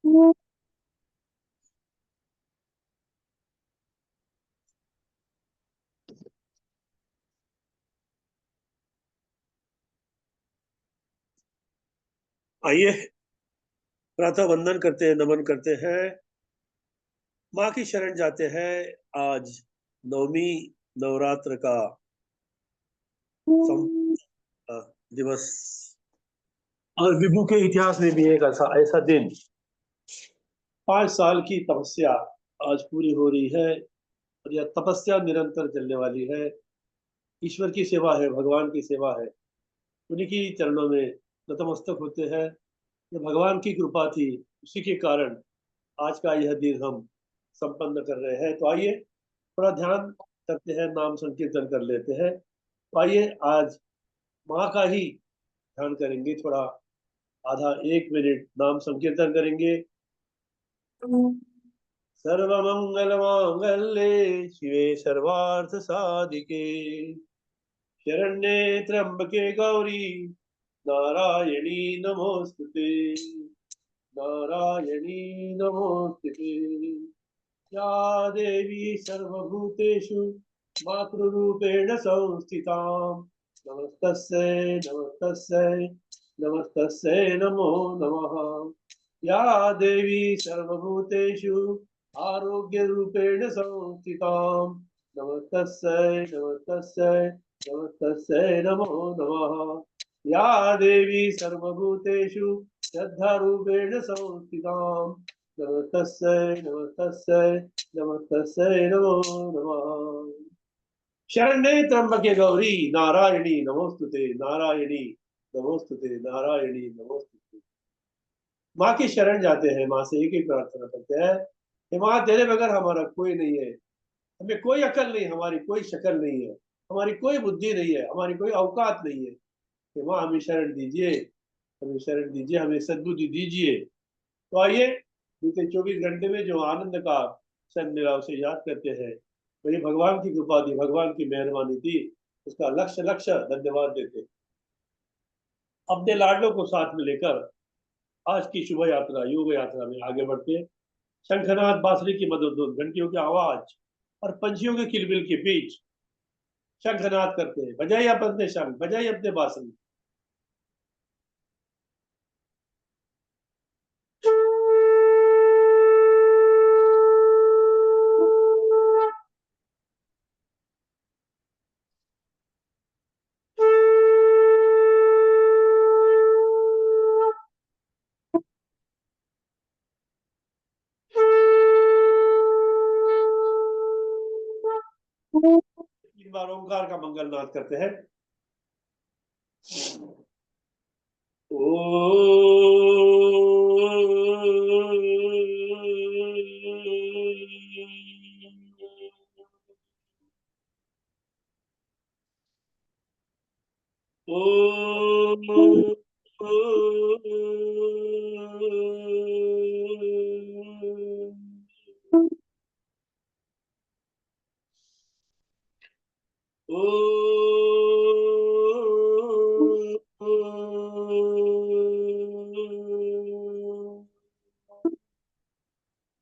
आइए प्रातः वंदन करते हैं, नमन करते हैं, माँ की शरण जाते हैं। आज नवमी नवरात्र का दिवस और विभू के इतिहास में भी एक ऐसा ऐसा दिन, 5 साल की तपस्या आज पूरी हो रही है और यह तपस्या निरंतर चलने वाली है। ईश्वर की सेवा है, भगवान की सेवा है, उन्हीं की चरणों में नतमस्तक होते हैं। ये भगवान की कृपा थी, उसी के कारण आज का यह दिन हम संपन्न कर रहे हैं। तो आइए थोड़ा ध्यान करते हैं, नाम संकीर्तन कर लेते हैं। तो आइए आज माँ का ही ध्यान करेंगे, थोड़ा आधा 1 मिनट नाम संकीर्तन करेंगे। सर्वमंगल मांगल्ये शिवे सर्वार्थ साधिके शरण्ये त्र्यंबके गौरी नारायणी नमोस्तुते, नारायणी नमोस्तुते। या देवी सर्वभूतेषु मातृरूपेण संस्थितां नमस्तस्यै नमस्तस्यै नमस्तस्यै नमो नमः। या देवी सर्वभूतेषु आरोग्यरूपेण संस्थितां नमस्तस्यै नमस्तस्यै नमस्तस्यै नमो नमः। या देवी सर्वभूतेषु श्रद्धारूपेण संस्थितां नमस्तस्यै नमस्तस्यै नमस्तस्यै नमो नमः। शरण्ये त्र्यंबके गौरी नारायणी नमोस्तुते, नारायणी नमोस्तुते, नारायणी नमोस्तुते। माँ की शरण जाते हैं, माँ से एक ही प्रार्थना करते हैं कि माँ तेरे बगैर हमारा कोई नहीं है, हमें कोई अकल नहीं, हमारी कोई शक्ल नहीं है, हमारी कोई बुद्धि नहीं है, हमारी कोई औकात नहीं है। कि माँ हमें शरण दीजिए, हमें शरण दीजिए, हमें सद्बुद्धि दीजिए। तो आइए बीते 24 घंटे में जो आनंद का क्षण मिला उसे याद करते हैं। तो ये भगवान की कृपा थी, भगवान की मेहरबानी थी, उसका लक्ष्य लक्ष्य धन्यवाद देते। अपने लाडलों को साथ में लेकर आज की शुभ यात्रा, योग यात्रा में आगे बढ़ते। शंखनाद, बांसुरी की मधुर धुन, घंटियों की आवाज और पंछियों के किलबिल के बीच शंखनाद करते हैं। बजाइए अपने शंख, बजाइए अपने बांसुरी। तीन बार ओंकार का मंगल नाद करते हैं।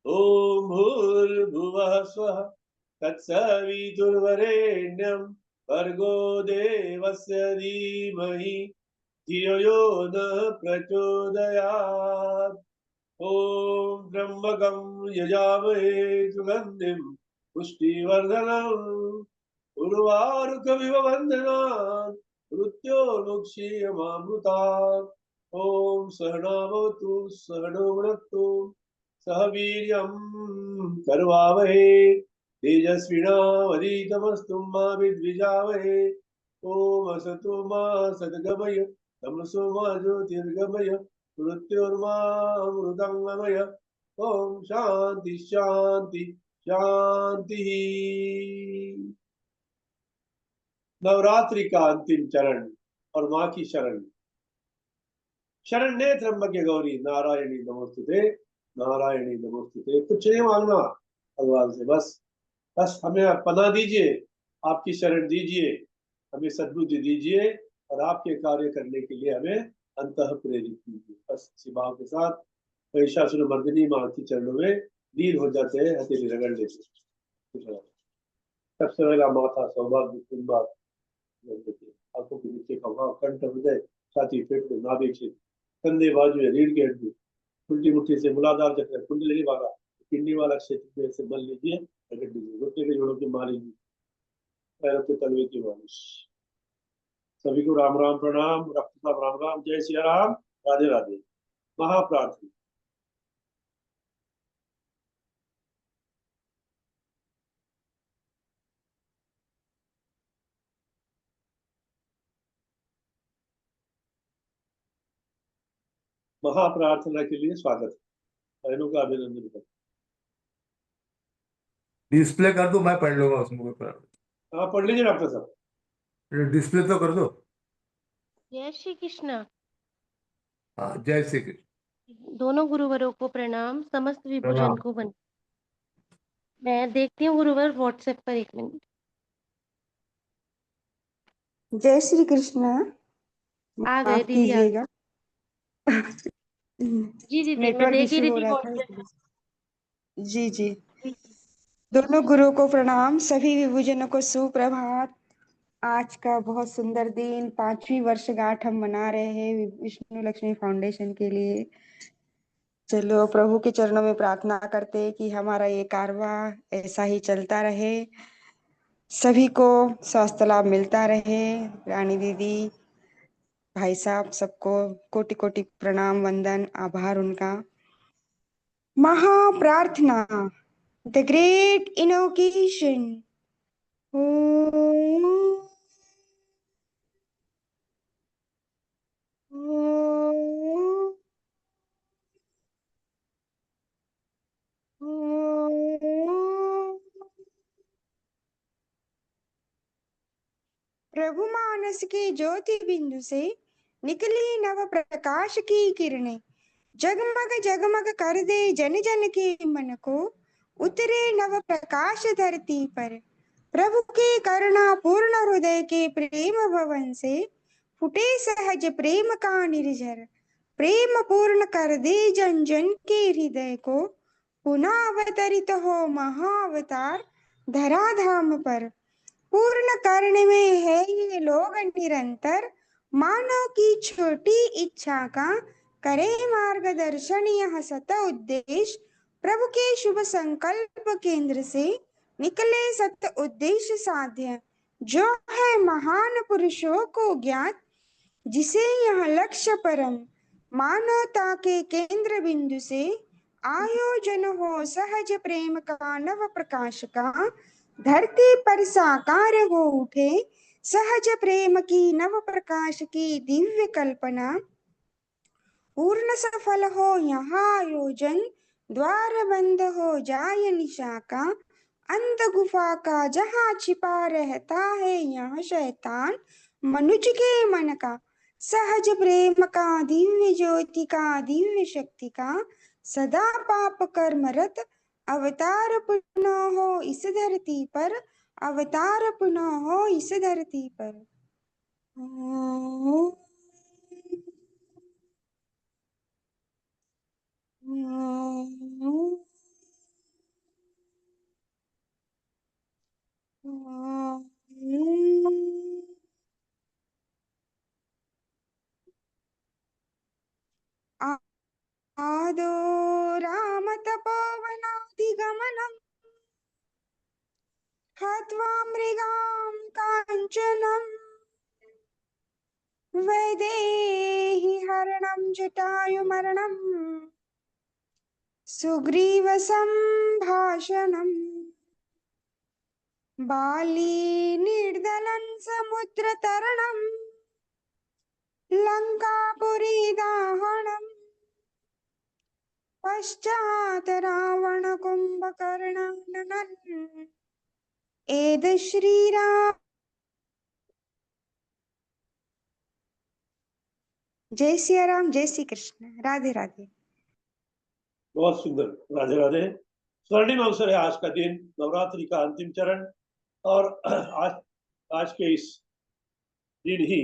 ओम भूर्भुवः स्वः तत्सवितुर्वरेण्यं भर्गो देवस्य धीमहि धियो यो न प्रचोदयात्। ओम त्र्यंबकं यजामहे सुगंधिं पुष्टिवर्धनम् उर्वारुकमिव बन्धनात् मृत्योर्मुक्षीयमामृतात्। ओम सहना भवतु सहनो भुनक्तु सह वीर्यं करवावहे तेजस्विनावधीतमस्तु मा विद्विषावहे। ओम असतो मा सद्गमय तमसो मा ज्योतिर्गमय मृत्योर्मामृतंगमय। ओम शांति शांति शांति। नवरात्रि का अंतिम चरण और माँ की शरण। शरण्ये त्र्यंबके गौरी नारायणी नमोस्तुते, नारायणी नमोस्तुते। कुछ नहीं मांगना भगवान से, बस बस हमें आप पनाह दीजिए, आपकी शरण दीजिए, हमें सद्बुद्धि दीजिए और आपके कार्य करने के लिए हमें अंतः प्रेरित कीजिए। बस इसी भाव के साथ महिषासुर मर्दिनी माँ के चरणों में लीन हो जाते हैं, हथेली रगड़ लेते हैं। सबसे पहला माथा, सौभाग्य, कुंभा, आंखों के नीचे का भाव, कंठ, हृदय, छाती, पेट में, नाभि, क्षेत्र, कंधे, बाजू, रीढ़ की हड्डी, उल्टी मुट्ठी से मूलाधार चक्र, कुंडली वाला, किडनी वाला क्षेत्र में से बल लीजिए, रगड़ लीजिए, घुटने के जोड़ों की मालिश, पैरों के तलवे की मालिश। सभी को राम राम प्रणाम, रक्त राम राम, जय सिया राम, राधे राधे। महाप्रार्थना। महाप्रार्थना के लिए स्वागत, बहनों का अभिनंदन करता। डिस्प्ले कर दो, मैं पढ़ लूंगा उसमें, कोई प्रॉब्लम। हाँ पढ़ लीजिए डॉक्टर साहब। डिस्प्ले तो कर दो। जय श्री कृष्ण। हाँ, जय श्री कृष्ण। दोनों गुरुवरों को प्रणाम, समस्त विभुजन प्रणाम। को बन। मैं देखती हूँ गुरुवर व्हाट्सएप पर, 1 मिनट। जय श्री कृष्ण। आ गए माफ दीदी, आ गए। कीजिएगा, जी दीदी, मैं नेटवर्क देख ही इश्यू रही हो थी रहा था व्हाट्सएप। इसलिए। जी जी, दोनों गुरुओं को प्रणाम, सभी विभूजनों को सुप्रभात। आज का बहुत सुंदर दिन, 5वीं वर्षगांठ हम मना रहे हैं विष्णु लक्ष्मी फाउंडेशन के लिए। चलो प्रभु के चरणों में प्रार्थना करते कि हमारा ये कारवा ऐसा ही चलता रहे, सभी को स्वास्थ्य लाभ मिलता रहे। रानी दीदी, भाई साहब, सबको कोटि कोटि प्रणाम, वंदन, आभार उनका। महाप्रार्थना, द ग्रेट इनोकेशन। प्रभु मानस के ज्योति बिंदु से निकली नव प्रकाश की किरणें, जगमग जगमग कर दे जन जन के मन को, उतरे नव प्रकाश धरती पर। प्रभु के करुणा पूर्ण हृदय के प्रेम भवन से फूटे सहज प्रेम का निर्झर, प्रेम पूर्ण कर दे जन जन के हृदय को, पुनः अवतरित हो महाअवतार धराधाम पर। पूर्ण करने में है ये लोग निरंतर, मानव की छोटी इच्छा का करे मार्गदर्शन। यह सत उद्देश्य प्रभु के शुभ संकल्प केंद्र से निकले सत उद्देश्य साध्य, जो है महान पुरुषों को ज्ञात, जिसे यह लक्ष्य परम मानवता के केंद्र बिंदु से आयोजन हो सहज प्रेम का नव प्रकाश का, धरती पर साकार हो उठे सहज प्रेम की नव प्रकाश की दिव्य कल्पना। पूर्ण सफल हो यहाँ आयोजन, द्वार बंद हो जाए निशा का, अंत गुफा का जहाँ छिपा रहता है यह शैतान मनुष्य के मन का। सहज प्रेम का दिव्य ज्योति का दिव्य शक्ति का सदा पाप कर्म रत अवतार पुनः हो इस धरती पर, अवतार पुनः हो इस धरती पर। आदो राम तपोवनाधिगमनम्, हत्वा मृगां काञ्चनम्, वैदेही हरणं जटायुमरणम्, सुग्रीव सम्भाषणम्, बाली निर्दलं समुद्रतरणम्, लङ्कापुरी दाहनम्, पश्चात् रावण कुंभकर्णाननन्, एद श्री राम। जय सिया राम, जय श्री कृष्ण, राधे राधे। बहुत सुंदर, राधे राधे। स्वर्णिम अवसर है आज का दिन, नवरात्रि का अंतिम चरण। और आज के इस दिन ही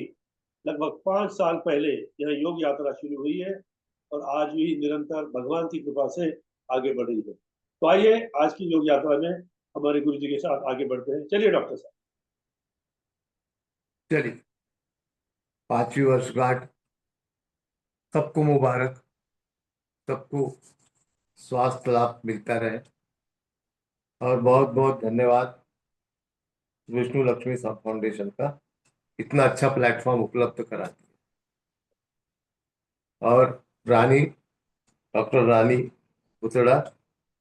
लगभग 5 साल पहले यह योग यात्रा शुरू हुई है। और आज भी निरंतर भगवान की कृपा से आगे बढ़ रही है। तो आइए आज की योग यात्रा में हमारे गुरु जी के साथ आगे बढ़ते हैं। चलिए डॉक्टर साहब। चलिए, 5वीं वर्षगांठ सबको मुबारक, सबको स्वास्थ्य लाभ मिलता रहे और बहुत बहुत धन्यवाद विष्णु लक्ष्मी सब फाउंडेशन का इतना अच्छा प्लेटफॉर्म उपलब्ध करा दिया। और रानी, डॉक्टर रानी बुतड़ा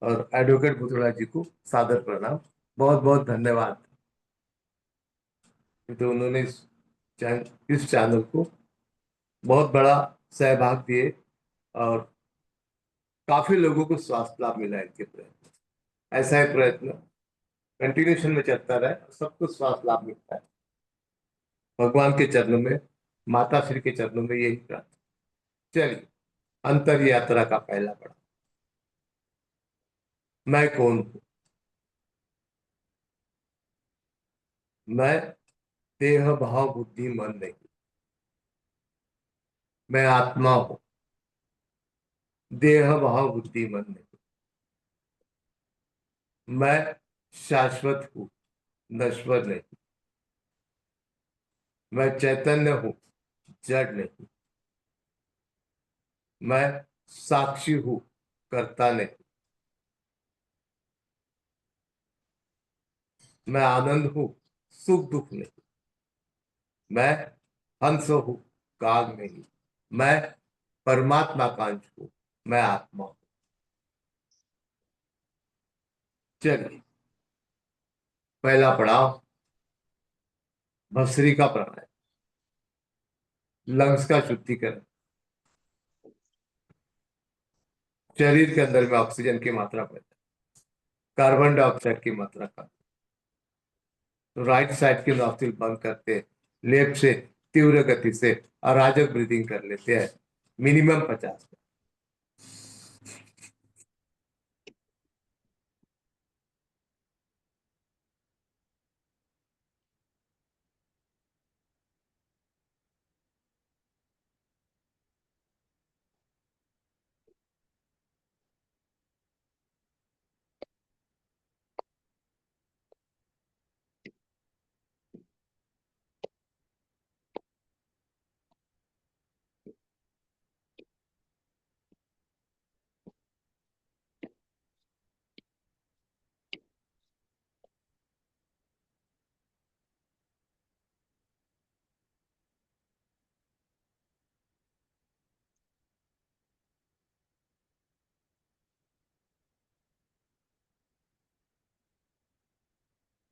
और एडवोकेट बुतड़ा जी को सादर प्रणाम, बहुत बहुत धन्यवाद। तो उन्होंने इस चैनल को बहुत बड़ा सहभाग दिए और काफी लोगों को स्वास्थ्य लाभ मिला इनके प्रयत्न। ऐसा ही प्रयत्न कंटिन्यूशन में चलता रहे, सबको स्वास्थ्य लाभ मिलता है। भगवान के चरणों में, माता श्री के चरणों में यही प्रार्थना। चलिए, अंतर यात्रा का पहला पड़ाव, मैं कौन हूं? मैं देह भाव बुद्धि मन नहीं, मैं आत्मा हूं। देह भाव बुद्धि मन नहीं, मैं शाश्वत हूं, नश्वर नहीं। मैं चैतन्य हूं, जड़ नहीं। मैं साक्षी हूं, कर्ता नहीं। मैं आनंद हूं, सुख दुख नहीं। मैं हंस हूं, काग नहीं। मैं परमात्मा का अंश हूं, मैं आत्मा हूं। चलिए, पहला पड़ाव भस्त्रिका प्राणायाम, लंग्स का शुद्धिकरण। शरीर के अंदर में ऑक्सीजन की मात्रा बढ़ता है, कार्बन डाइऑक्साइड की मात्रा कम। तो राइट साइड की नॉस्ट्रिल बंद करते हैं, लेफ्ट से तीव्र गति से अराजक ब्रीदिंग कर लेते हैं, मिनिमम 50।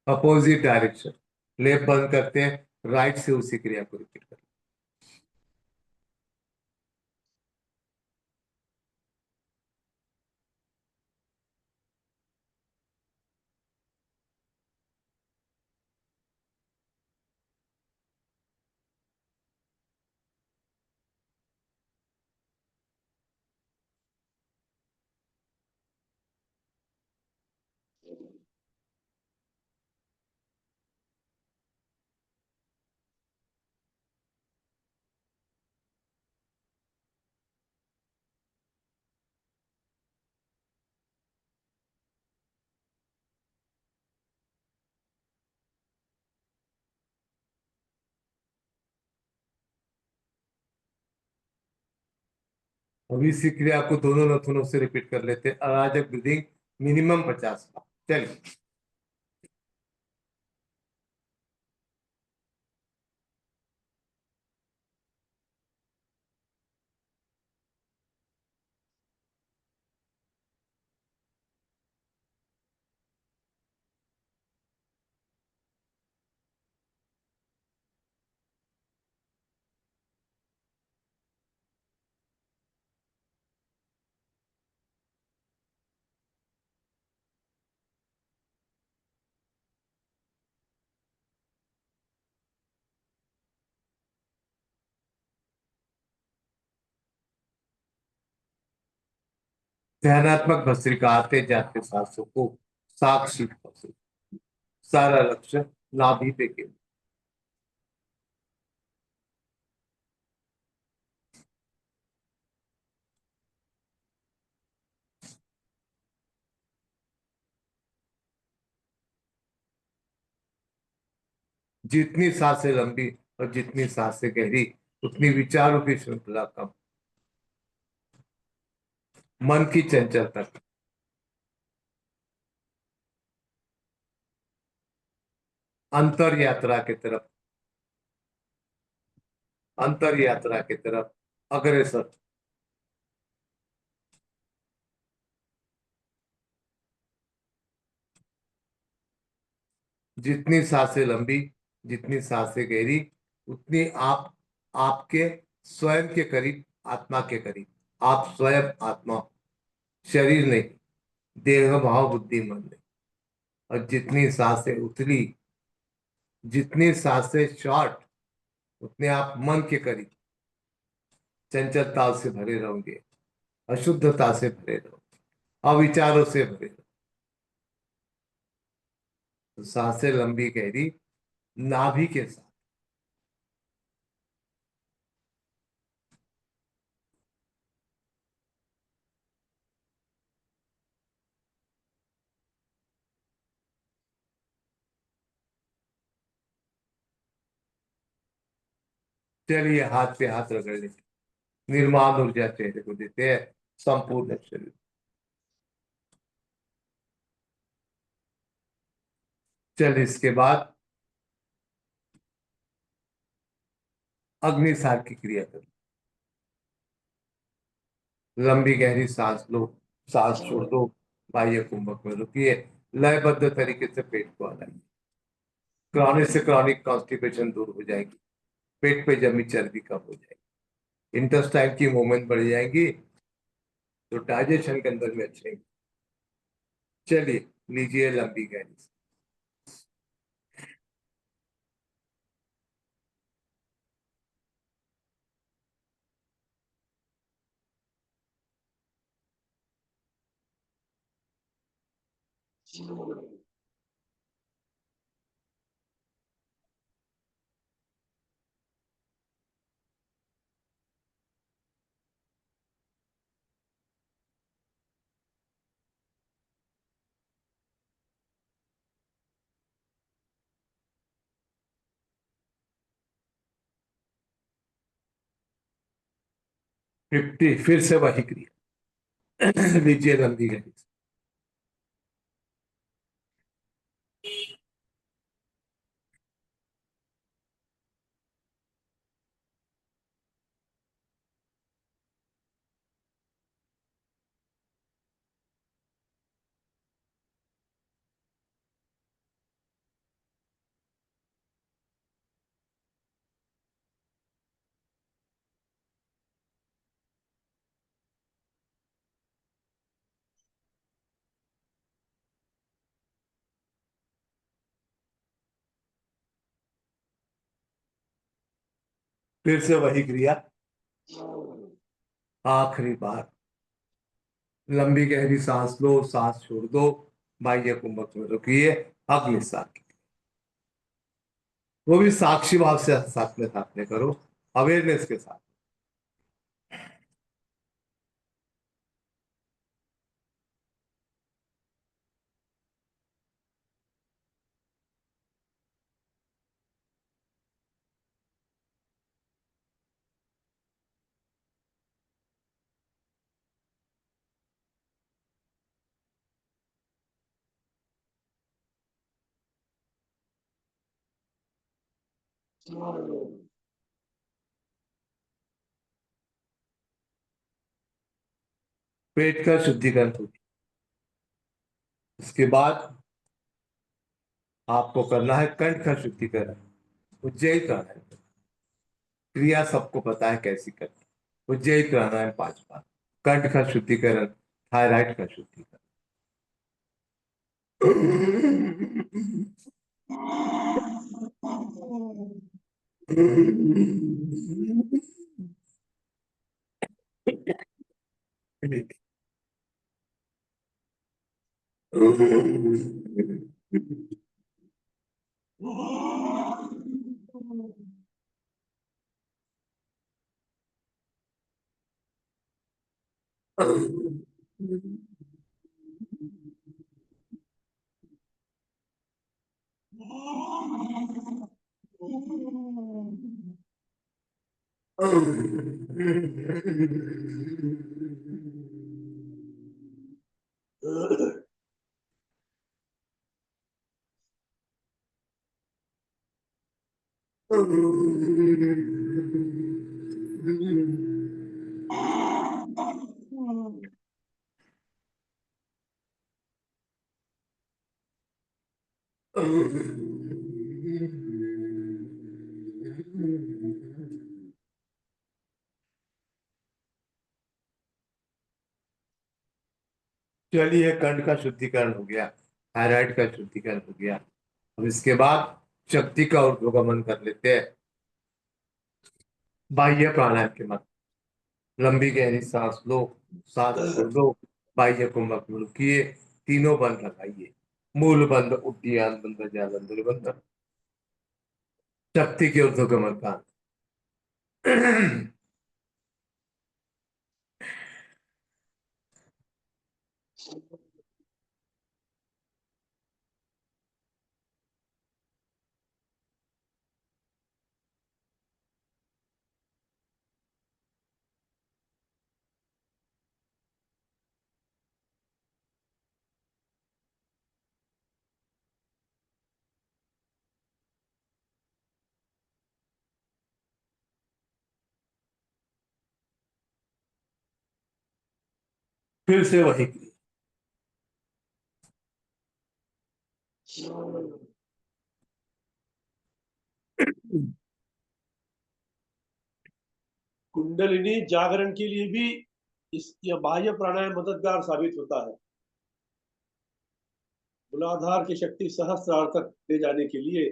अपोजिट डायरेक्शन, लेफ्ट बंद करते हैं, राइट से उसी क्रिया को रिपीट करते हैं। अब इसी क्रिया को दोनों नथुनों से रिपीट कर लेते हैं, अराजक ब्रीदिंग मिनिमम 50 बार। चलिए, ध्यानात्मक भस्त्रिका आते जाते सांसों को साक्षी भस्त्रिका, सारा लक्ष्य नाभि पे केंद्रित। जितनी सांसें लंबी और जितनी सांसें गहरी, उतनी विचारों की श्रृंखला कम। मन की चंचलता, अंतर यात्रा की तरफ, अंतर यात्रा की तरफ अग्रसर। जितनी सांसें लंबी, जितनी सांसें गहरी, उतनी आप आपके स्वयं के करीब, आत्मा के करीब। आप स्वयं आत्मा, शरीर नहीं, देह भाव बुद्धि मन नहीं। और जितनी सांसें उतली, जितनी सांसें शॉर्ट, उतने आप मन के करीब, चंचलता से भरे रहोगे, अशुद्धता से भरे रहोगे, अविचारों से भरे रहोगे। तो सांसें लंबी गहरी, नाभि के साथ। चलिए, हाथ पे हाथ रगड़ लेते, निर्माण ऊर्जा चेहरे को देते हैं, संपूर्ण शरीर। चल, इसके बाद अग्निसार की क्रिया करो। लंबी गहरी सांस लो, सांस छोड़ दो, बाह्य कुंभक में रुकिए, लयबद्ध तरीके से पेट को हलाइए। क्रॉनिक से क्रॉनिक कॉन्स्टिपेशन दूर हो जाएगी, पेट पे जमी चर्बी कम हो जाएगी, इंटेस्टाइन की मूवमेंट बढ़ जाएगी, तो डाइजेशन के अंदर में अच्छे। चलिए, लीजिए लंबी गहरी सांस। फिर से वही क्रिया। लीजिए लंबी गहरी सांस। फिर से वही क्रिया, आखिरी बार। लंबी गहरी सांस लो, सांस छोड़ दो, बाह्य कुंभक में रुकिए, अगले सांस की। वो भी साक्षी भाव से साथ में करो, अवेयरनेस के साथ। पेट का शुद्धिकरण हो। इसके बाद आपको करना है कंठ का शुद्धिकरण, उज्जयी प्राणायाम। क्रिया सबको पता है कैसी करनी, उज्जयी प्राणायाम 5 बार। कंठ का शुद्धिकरण, थायराइड का शुद्धिकरण। चलिए, कंठ का शुद्धिकरण हो गया, थायराइड का शुद्धिकरण हो गया। अब इसके बाद शक्ति का ऊर्ध्वगमन कर लेते हैं। बाह्य प्राणायाम के मत, लंबी गहरी सांस लो, सांस छोड़ दो, बाह्य कुंभक में रुकिए, तीनों बंद लगाइए। मूल बंद, उद्यान बंद, जालंधर बंद, शक्ति के ऊर्ध्वगमन का। फिर से वही क्रिया। कुंडलिनी जागरण के लिए भी इस यह बाह्य प्राणायाम मददगार साबित होता है। मूलाधार की शक्ति सहस्त्रार तक ले जाने के लिए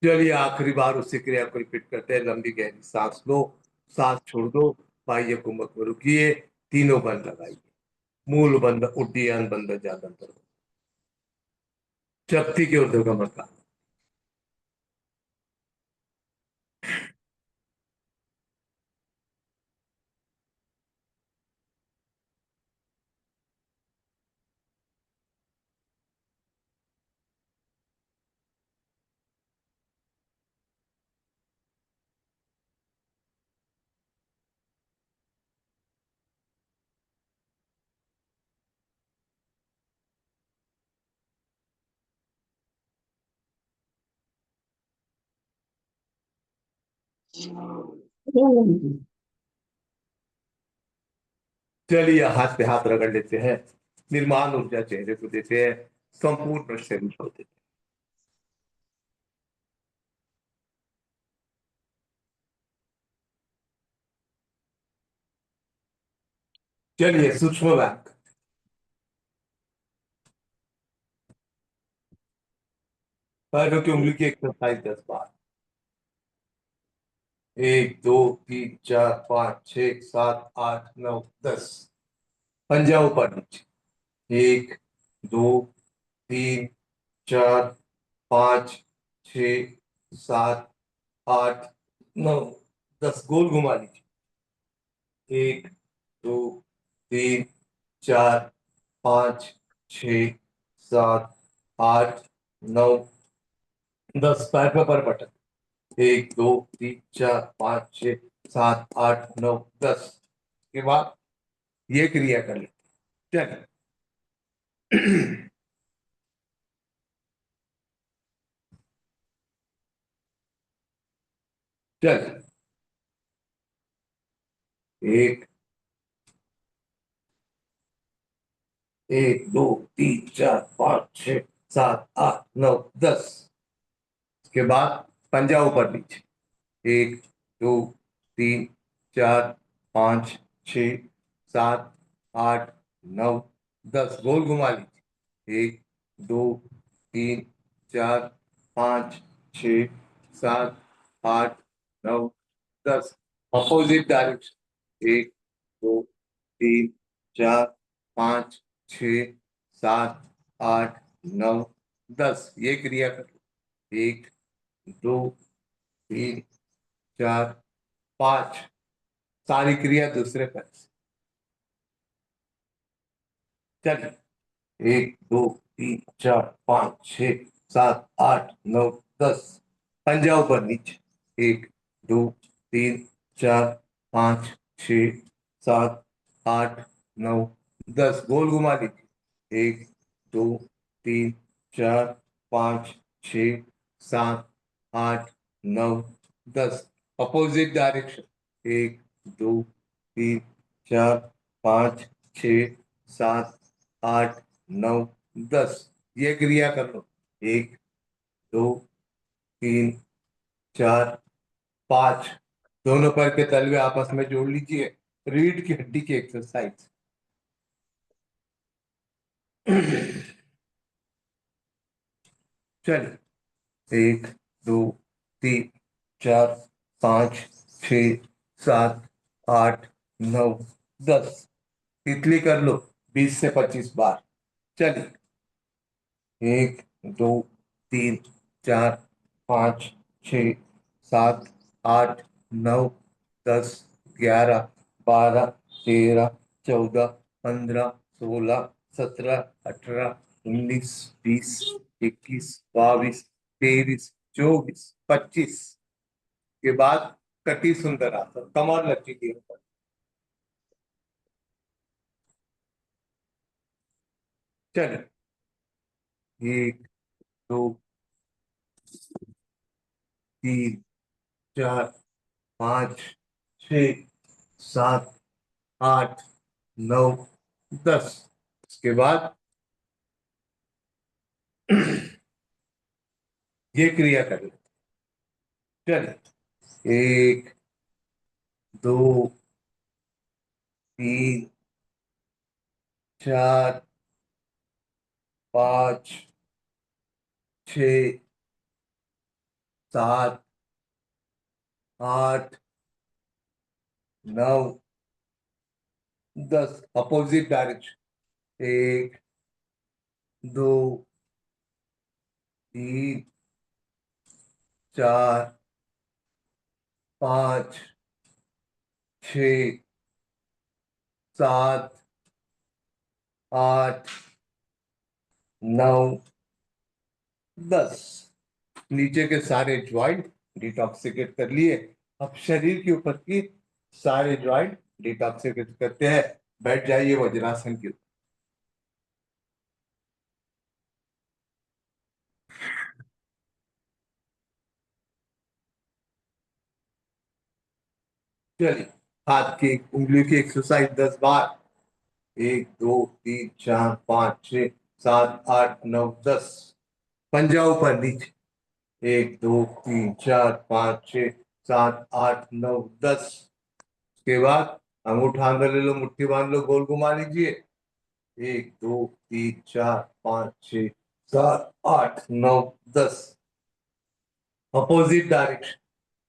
चलिए, आखिरी बार उसी क्रिया को रिपीट करते हैं। लंबी गहरी सांस लो, सांस छोड़ दो, बाह्य कुंभक में रुकिए, तीनों बंद लगाइए। मूल बंद, उड्डीयन बंद, जालंधर बंद, शक्ति के ऊर्ध्वगमन का। चलिए, हाथ पे हाथ रगड़ लेते हैं, निर्माण ऊर्जा चेहरे को देते हैं, संपूर्ण शरीर को देते हैं। चलिए, सूक्ष्म व्यायाम, पैरों की उंगली की एक्सरसाइज 10 बार। 1 2 3 4 5 6 7 8 9 10। पंजा ऊपर नीचे। 1 2 3 4 5 6 7 8 9 10, गोल घुमा लीजिए। 1 2 3 4 5 6 7 8 9 10, पैर पे पर पटक। 1 2 3 4 5 6 7 8 9 10 के बाद ये क्रिया कर लेते। चलिए। चलिए, 1 1 2 3 4 5 6 7 8 9 10। उसके बाद पंजा ऊपर नीचे। 1 2 3 4 5 6 7 8 9 10, गोल घुमा लीजिए। 1 2 3 4 5 6 7 8 9 10 अपोजिट डायरेक्शन 1 2 3 4 5 6 7 8 9 10 ये क्रिया करो 1 2 3 4 5 सारी क्रिया दूसरे पैर से चलिए 1 2 3 4 5 6 7 8 9 10 पंजा ऊपर नीचे 1 2 3 4 5 6 7 8 9 10 गोल घुमा लीजिए 1 2 3 4 5 6 7 8 9 10 अपोजिट डायरेक्शन 1 2 3 4 5 6 7 8 9 10 ये क्रिया कर लो 1 2 3 4 5 दोनों पैर के तलवे आपस में जोड़ लीजिए रीढ़ की हड्डी की एक्सरसाइज चलिए 1 2 3 4 5 6 7 8 9 10 तितली कर लो 20 से 25 बार चलिए 1 2 3 4 5 6 7 8 9 10 11 12 13 14 15 16 17 18 19 20 21 22 23 24 25 के बाद कटी सुंदर आसन कमर लचीली के ऊपर चलिए 1 2 3 4 5 6 7 8 9 10 उसके बाद ये क्रिया करें चलिए 1 2 3 4 5 6 7 8 9 10 अपोजिट डायरेक्शन 1 2 3 4 5 6 7 8 9 10 नीचे के सारे ज्वाइंट डिटॉक्सिकेट कर लिए अब शरीर के ऊपर की सारे ज्वाइंट डिटॉक्सिकेट करते हैं बैठ जाइए वज्रासन के ऊपर चलिए हाथ की उंगली की एक्सरसाइज 10 बार 1 2 3 4 5 6 7 8 9 10 पंजा ऊपर नीचे 1 2 3 4 5 6 7 8 9 10 उसके बाद अंगूठा अंदर ले लो मुट्ठी बांध लो गोल घुमा लीजिए 1 2 3 4 5 6 7 8 9 10 अपोजिट डायरेक्शन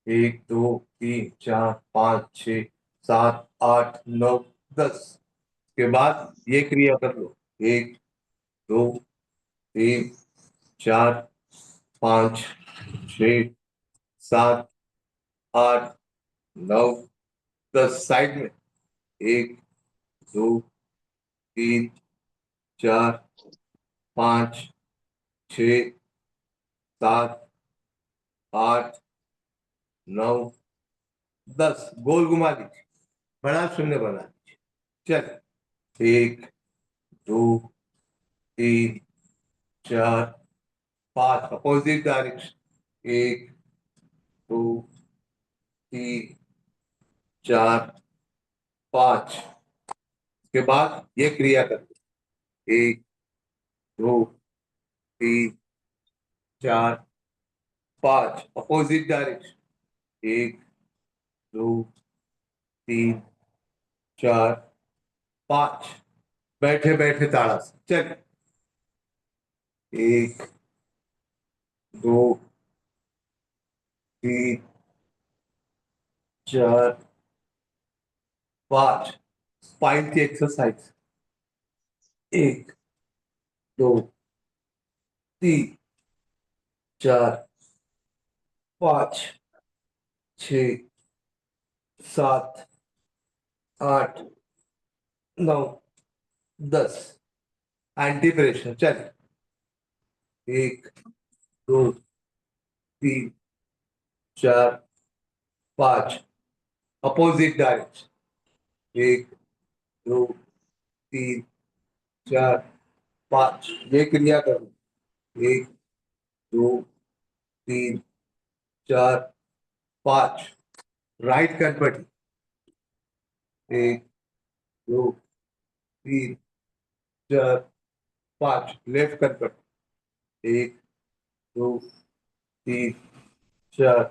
1 2 3 4 5 6 7 8 9 10 के बाद ये क्रिया कर लो 1 2 3 4 5 6 7 8 9 10 साइड में 1 2 3 4 5 6 7 8 9 10 गोल घुमा दीजिए बड़ा शून्य बना दीजिए चल 1 2 3 4 5 अपोजिट डायरेक्शन 1 2 3 4 5 के बाद ये क्रिया करते 1 2 3 4 5 अपोजिट डायरेक्शन 1 2 3 4 5 बैठे बैठे ताड़ासन चल 1 दो, तीन, चार, पांच। स्पाइन की एक्सरसाइज। एक, दो, तीन, चार, पांच, छ, सात, आठ, नौ, 10। Anti pressure. चलिए, एक, दो, तीन, चार, पांच। Opposite direction. एक, दो, तीन, चार, पांच। ये क्रिया करो। एक, दो, तीन, चार, पांच। राइट कनपटी। एक, दो, तीन, चार, पांच। लेफ्ट कनपटी। एक, दो, तीन, चार,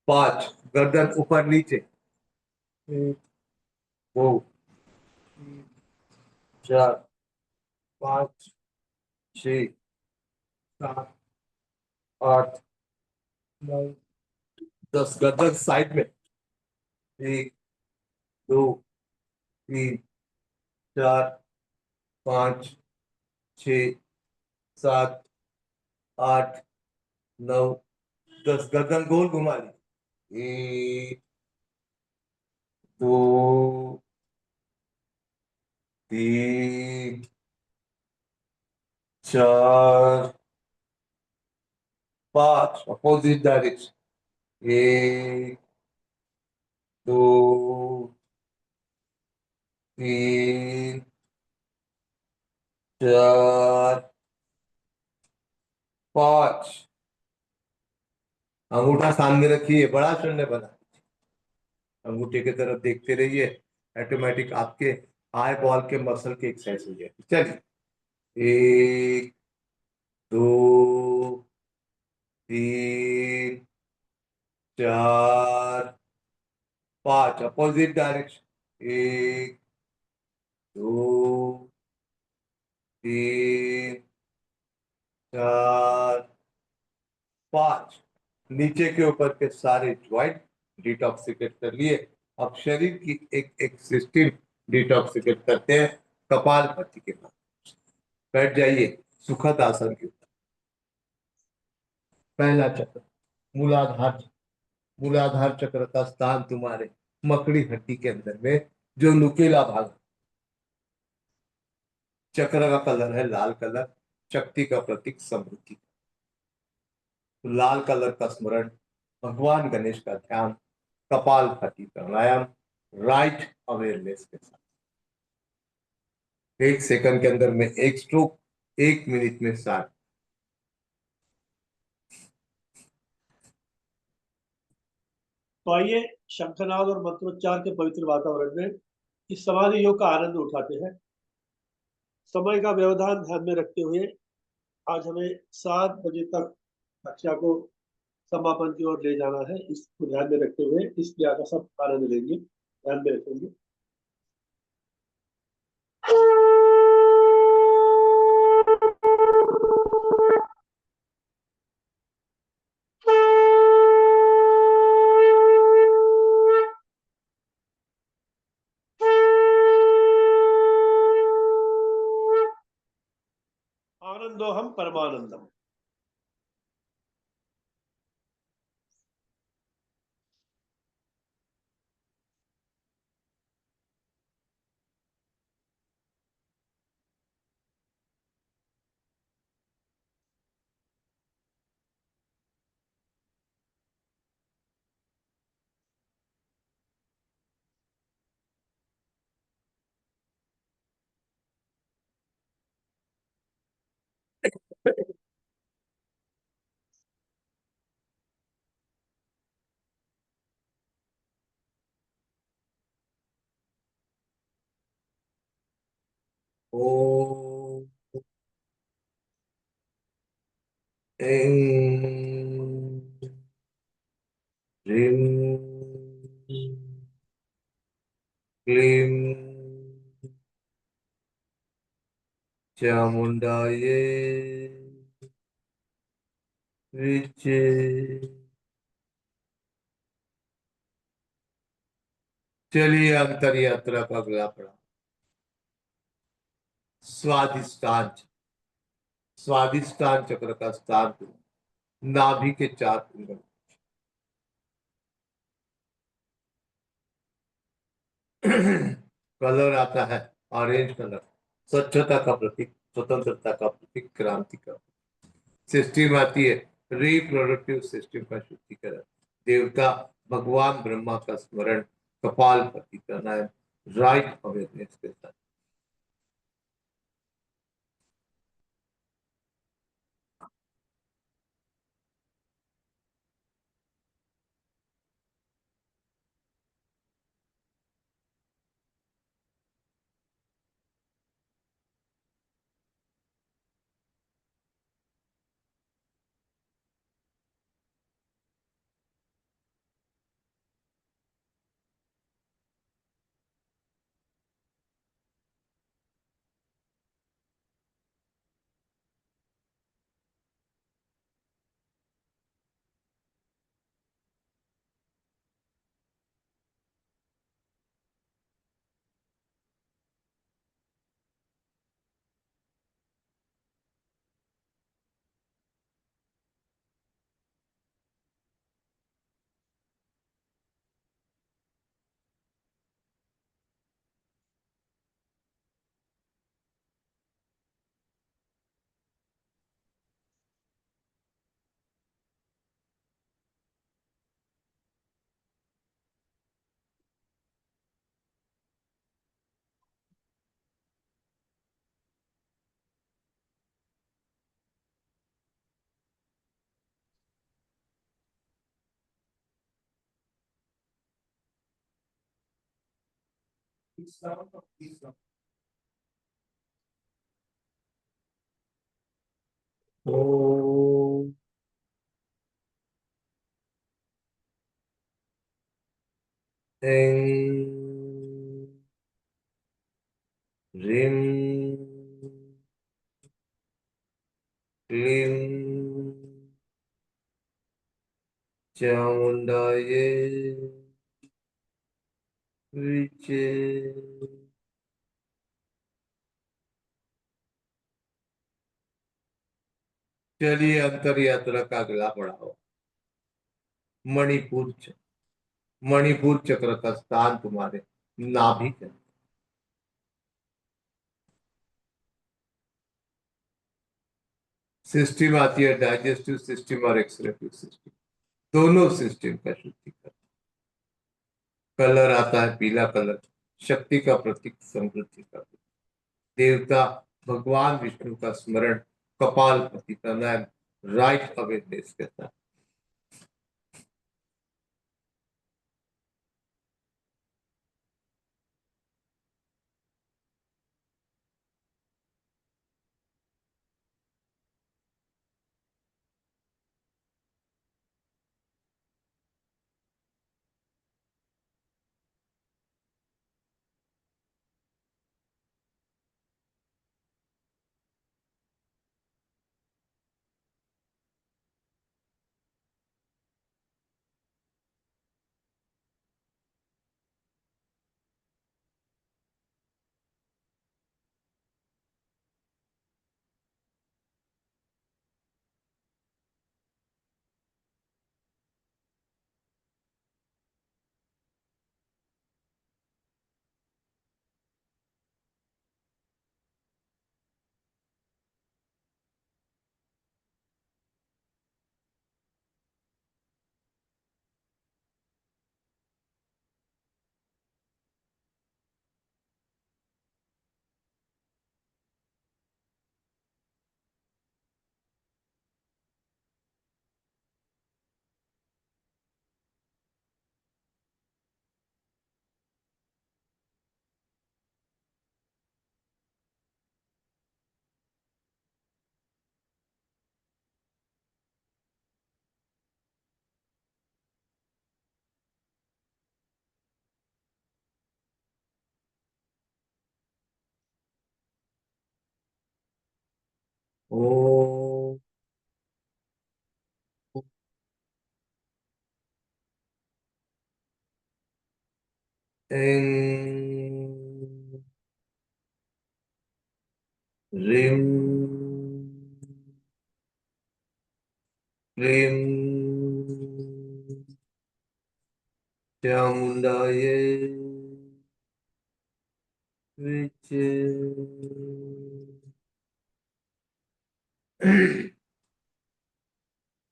पांच। गर्दन ऊपर नीचे। एक, दो, तीन, चार, पांच, छ, सात, आठ, नौ, 10। गर्दन साइड में। एक, दो, तीन, चार, पांच, छ, सात, आठ, नौ, 10। गर्दन गोल घुमा ली। एक, दो, तीन, चार, पांच। Opposite direction. एक, दो, तीन, चार, पांच। अंगूठा सामने रखिए, बड़ा शून्य बना। अंगूठे की तरफ देखते रहिए। ऑटोमेटिक आपके आई बॉल के मसल की एक्सरसाइज हो जाएगी। चलिए, एक, दो, तीन, चार, पांच। Opposite direction. एक, दो, तीन, चार, पांच। नीचे के ऊपर के सारे ज्वाइंट डिटॉक्सिकेट कर लिए। अब शरीर की एक एक सिस्टम डिटॉक्सिकेट करते हैं कपाल भाती के बाद। बैठ जाइए सुखद आसन के ऊपर। पहला चक्र मूलाधार चक्र। मूलाधार चक्र का स्थान तुम्हारे मकड़ी हड्डी के अंदर में, जो नुकीला भाग। चक्र का कलर है लाल कलर। शक्ति का प्रतीक समृद्धि। लाल कलर का स्मरण, भगवान गणेश का ध्यान, कपाल भाती प्राणायाम, राइट अवेयरनेस के साथ। एक सेकंड के अंदर में एक स्ट्रोक, एक मिनट में 60। तो आइए शंखनाद और मंत्रोच्चार के पवित्र वातावरण में इस समाधि योग का आनंद उठाते हैं। समय का व्यवधान ध्यान में रखते हुए आज हमें 7 बजे तक कक्षा को समापन की ओर ले जाना है। इसको ध्यान में रखते हुए इस क्रिया का सब आनंद लेंगे, ध्यान में रखेंगे। आनंदो हम परमानंदम। ओम ऐं ह्रीं क्लीं चामुंडायै विचे। चलिए अंतर यात्रा का अगला पड़ा स्वादिष्टान। स्वादिष्टान चक्र का स्थान नाभि के 4 फिंगर। कलर आता है ऑरेंज कलर, स्वच्छता का प्रतीक, स्वतंत्रता का प्रतीक, क्रांति का। सिस्टम आती है रिप्रोडक्टिव सिस्टम का शुद्धिकरण, देवता भगवान ब्रह्मा का स्मरण, कपालपति का नाम, राइट अवेयरनेस के साथ। ओम ऐं ह्रीं क्लीं चामुंडाये विचे। चलिए अंतर यात्रा का अगला पड़ाव मणिपुर चक्र। मणिपुर चक्र का स्थान तुम्हारे नाभि के। सिस्टम आती है डाइजेस्टिव सिस्टम और एक्सक्रीटिव सिस्टम, दोनों सिस्टम का शुद्धिकरण। कलर आता है पीला कलर, शक्ति का प्रतीक, समृद्धि का प्रतीक, देवता भगवान विष्णु का स्मरण, कपालपति का नाम, राइट अवेयरनेस के साथ। ओम ऐं ह्रीं क्लीं चामुण्डायै विचे।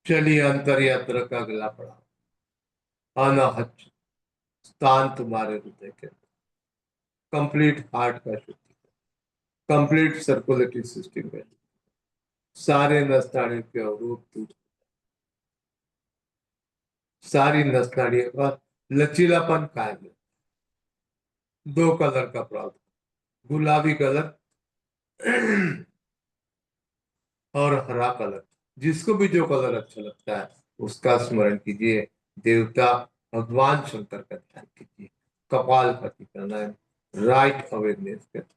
चलिए अंतर यात्रा का अगला पड़ाव अनाहत स्थान तुम्हारे हृदय के कंप्लीट हार्ट का शुद्धि, कंप्लीट सर्कुलेटरी सिस्टम में सारे नस नाड़ियों के अवरोध दूर, सारी नस नाड़ियों का लचीलापन कायम है। दो कलर का प्रावधान, गुलाबी कलर और हरा कलर, जिसको भी जो कलर अच्छा लगता है उसका स्मरण कीजिए। देवता भगवान शंकर का ध्यान कीजिए। कपाल भाती करना है, राइट अवेयरनेस के साथ।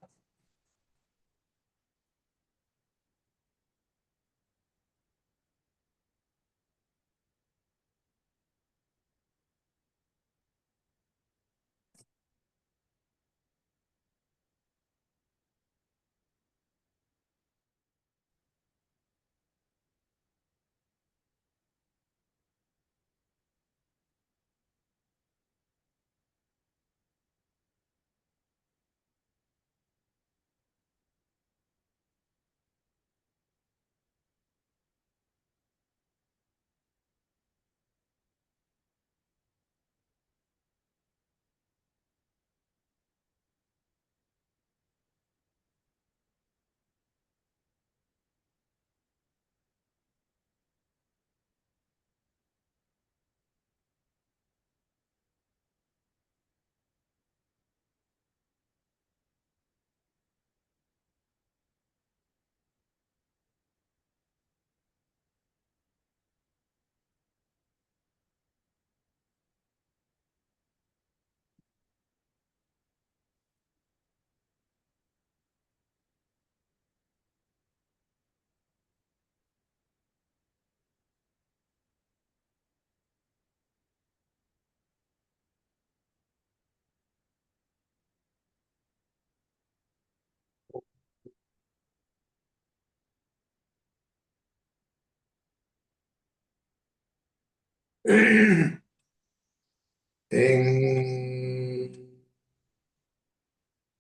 ऐं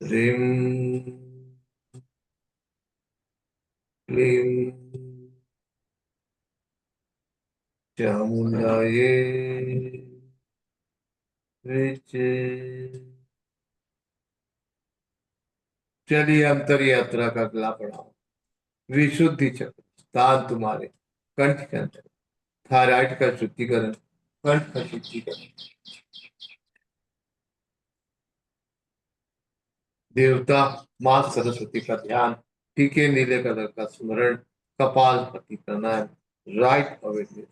ह्रीं क्लीं चामुण्डायै विचे। चलिए अंतर यात्रा का अगला पड़ाव विशुद्धि चक्र, स्थान तुम्हारे कंठ के अंदर, थायराइड का शुद्धिकरण, कंठ का शुद्धिकरण, देवता मां सरस्वती का ध्यान, टीके नीले कलर का स्मरण, कपाल पति प्राणायाम, राइट अवेयरनेस।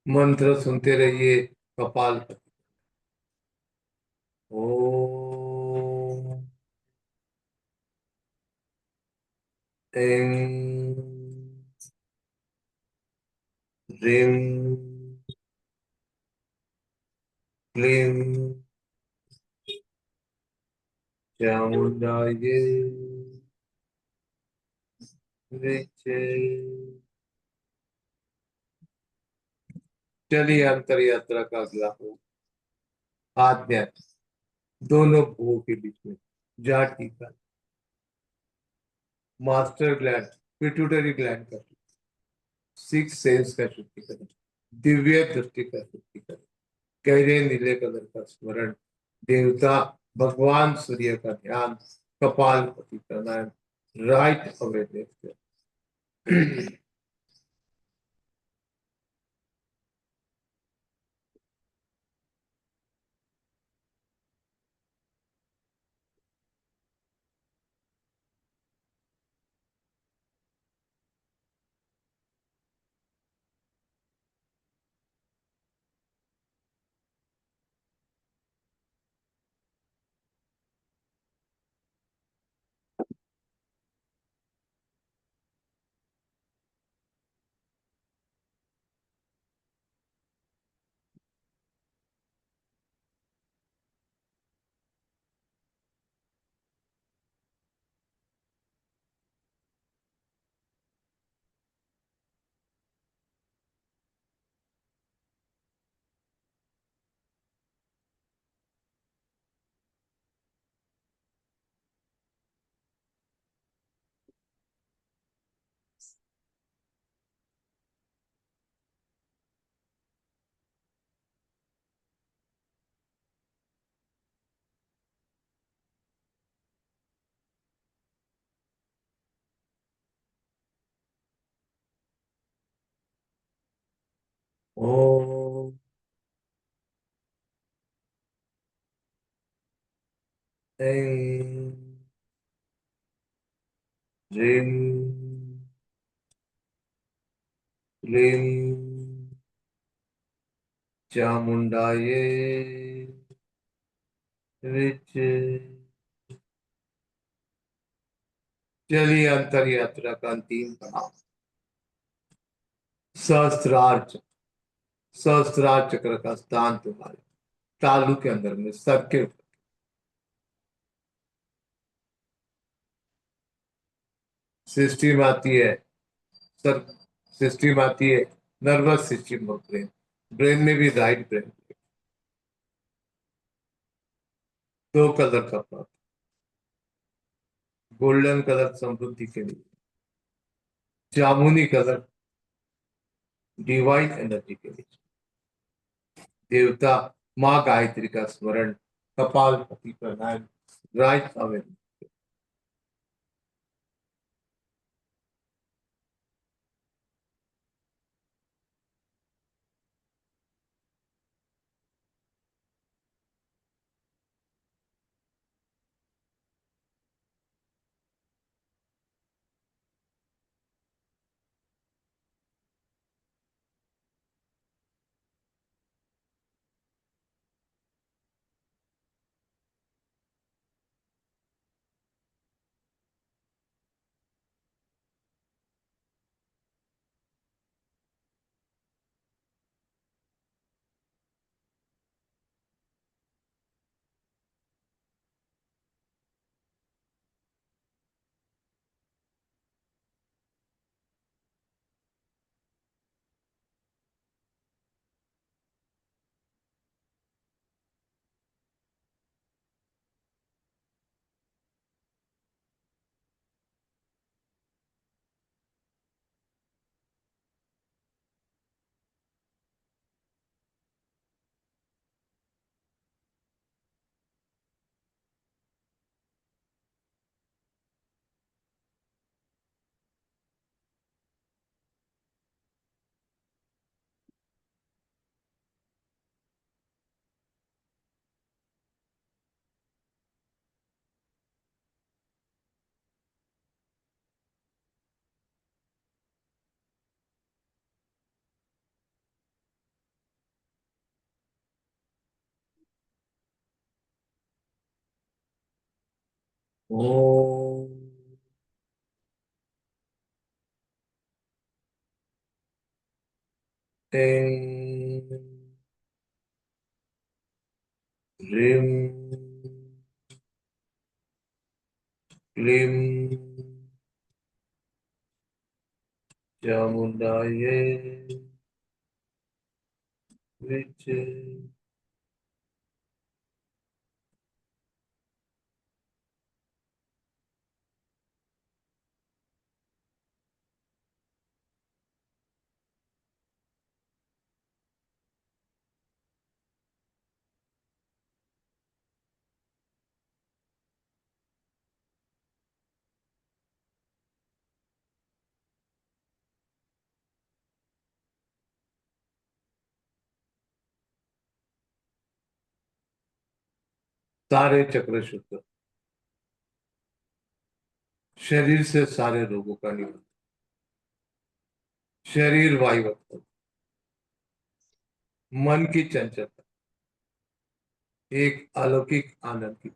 मंत्र सुनते रहिए। कपाल ओ ऐं ह्रीं क्लीं चामुण्डायै विचे। चलिए अंतर यात्रा का अगला हो आध्यात्म, दोनों भुवों के बीच में जाट टीका, मास्टर ग्लैंड, पिट्यूटरी ग्लैंड का सिक्स सेंस का शुद्धिकरण, दिव्य दृष्टि का शुद्धिकरण, गहरे नीले कलर का स्मरण, देवता भगवान सूर्य का ध्यान, कपालपति प्राणायाम, राइट अवेयरनेस। ओम ऐं ह्रीं क्लीं चामुण्डायै विचे। चलिए अंतर यात्रा का अंतिम पड़ाव सहस्त्रार चक्र, सहस्त्रार चक्र का स्थान तुम्हारे तालू के अंदर में सर के ऊपर, सिस्टम आती है सर, सिस्टम आती है नर्वस सिस्टम और ब्रेन, ब्रेन में भी राइट ब्रेन, दो कलर का पार्ट, गोल्डन कलर समृद्धि के लिए, जामुनी कलर डिवाइन एनर्जी के लिए, देवता माँ गायत्री का स्मरण, कपालपति प्राणायाम, राइट अवेयरनेस। ओम ऐं ह्रीं क्लीं चामुण्डायै विचे। सारे चक्र शुद्ध, शरीर से सारे रोगों का निवारण, शरीर वायुवत्त, मन की चंचलता, एक अलौकिक आनंद की।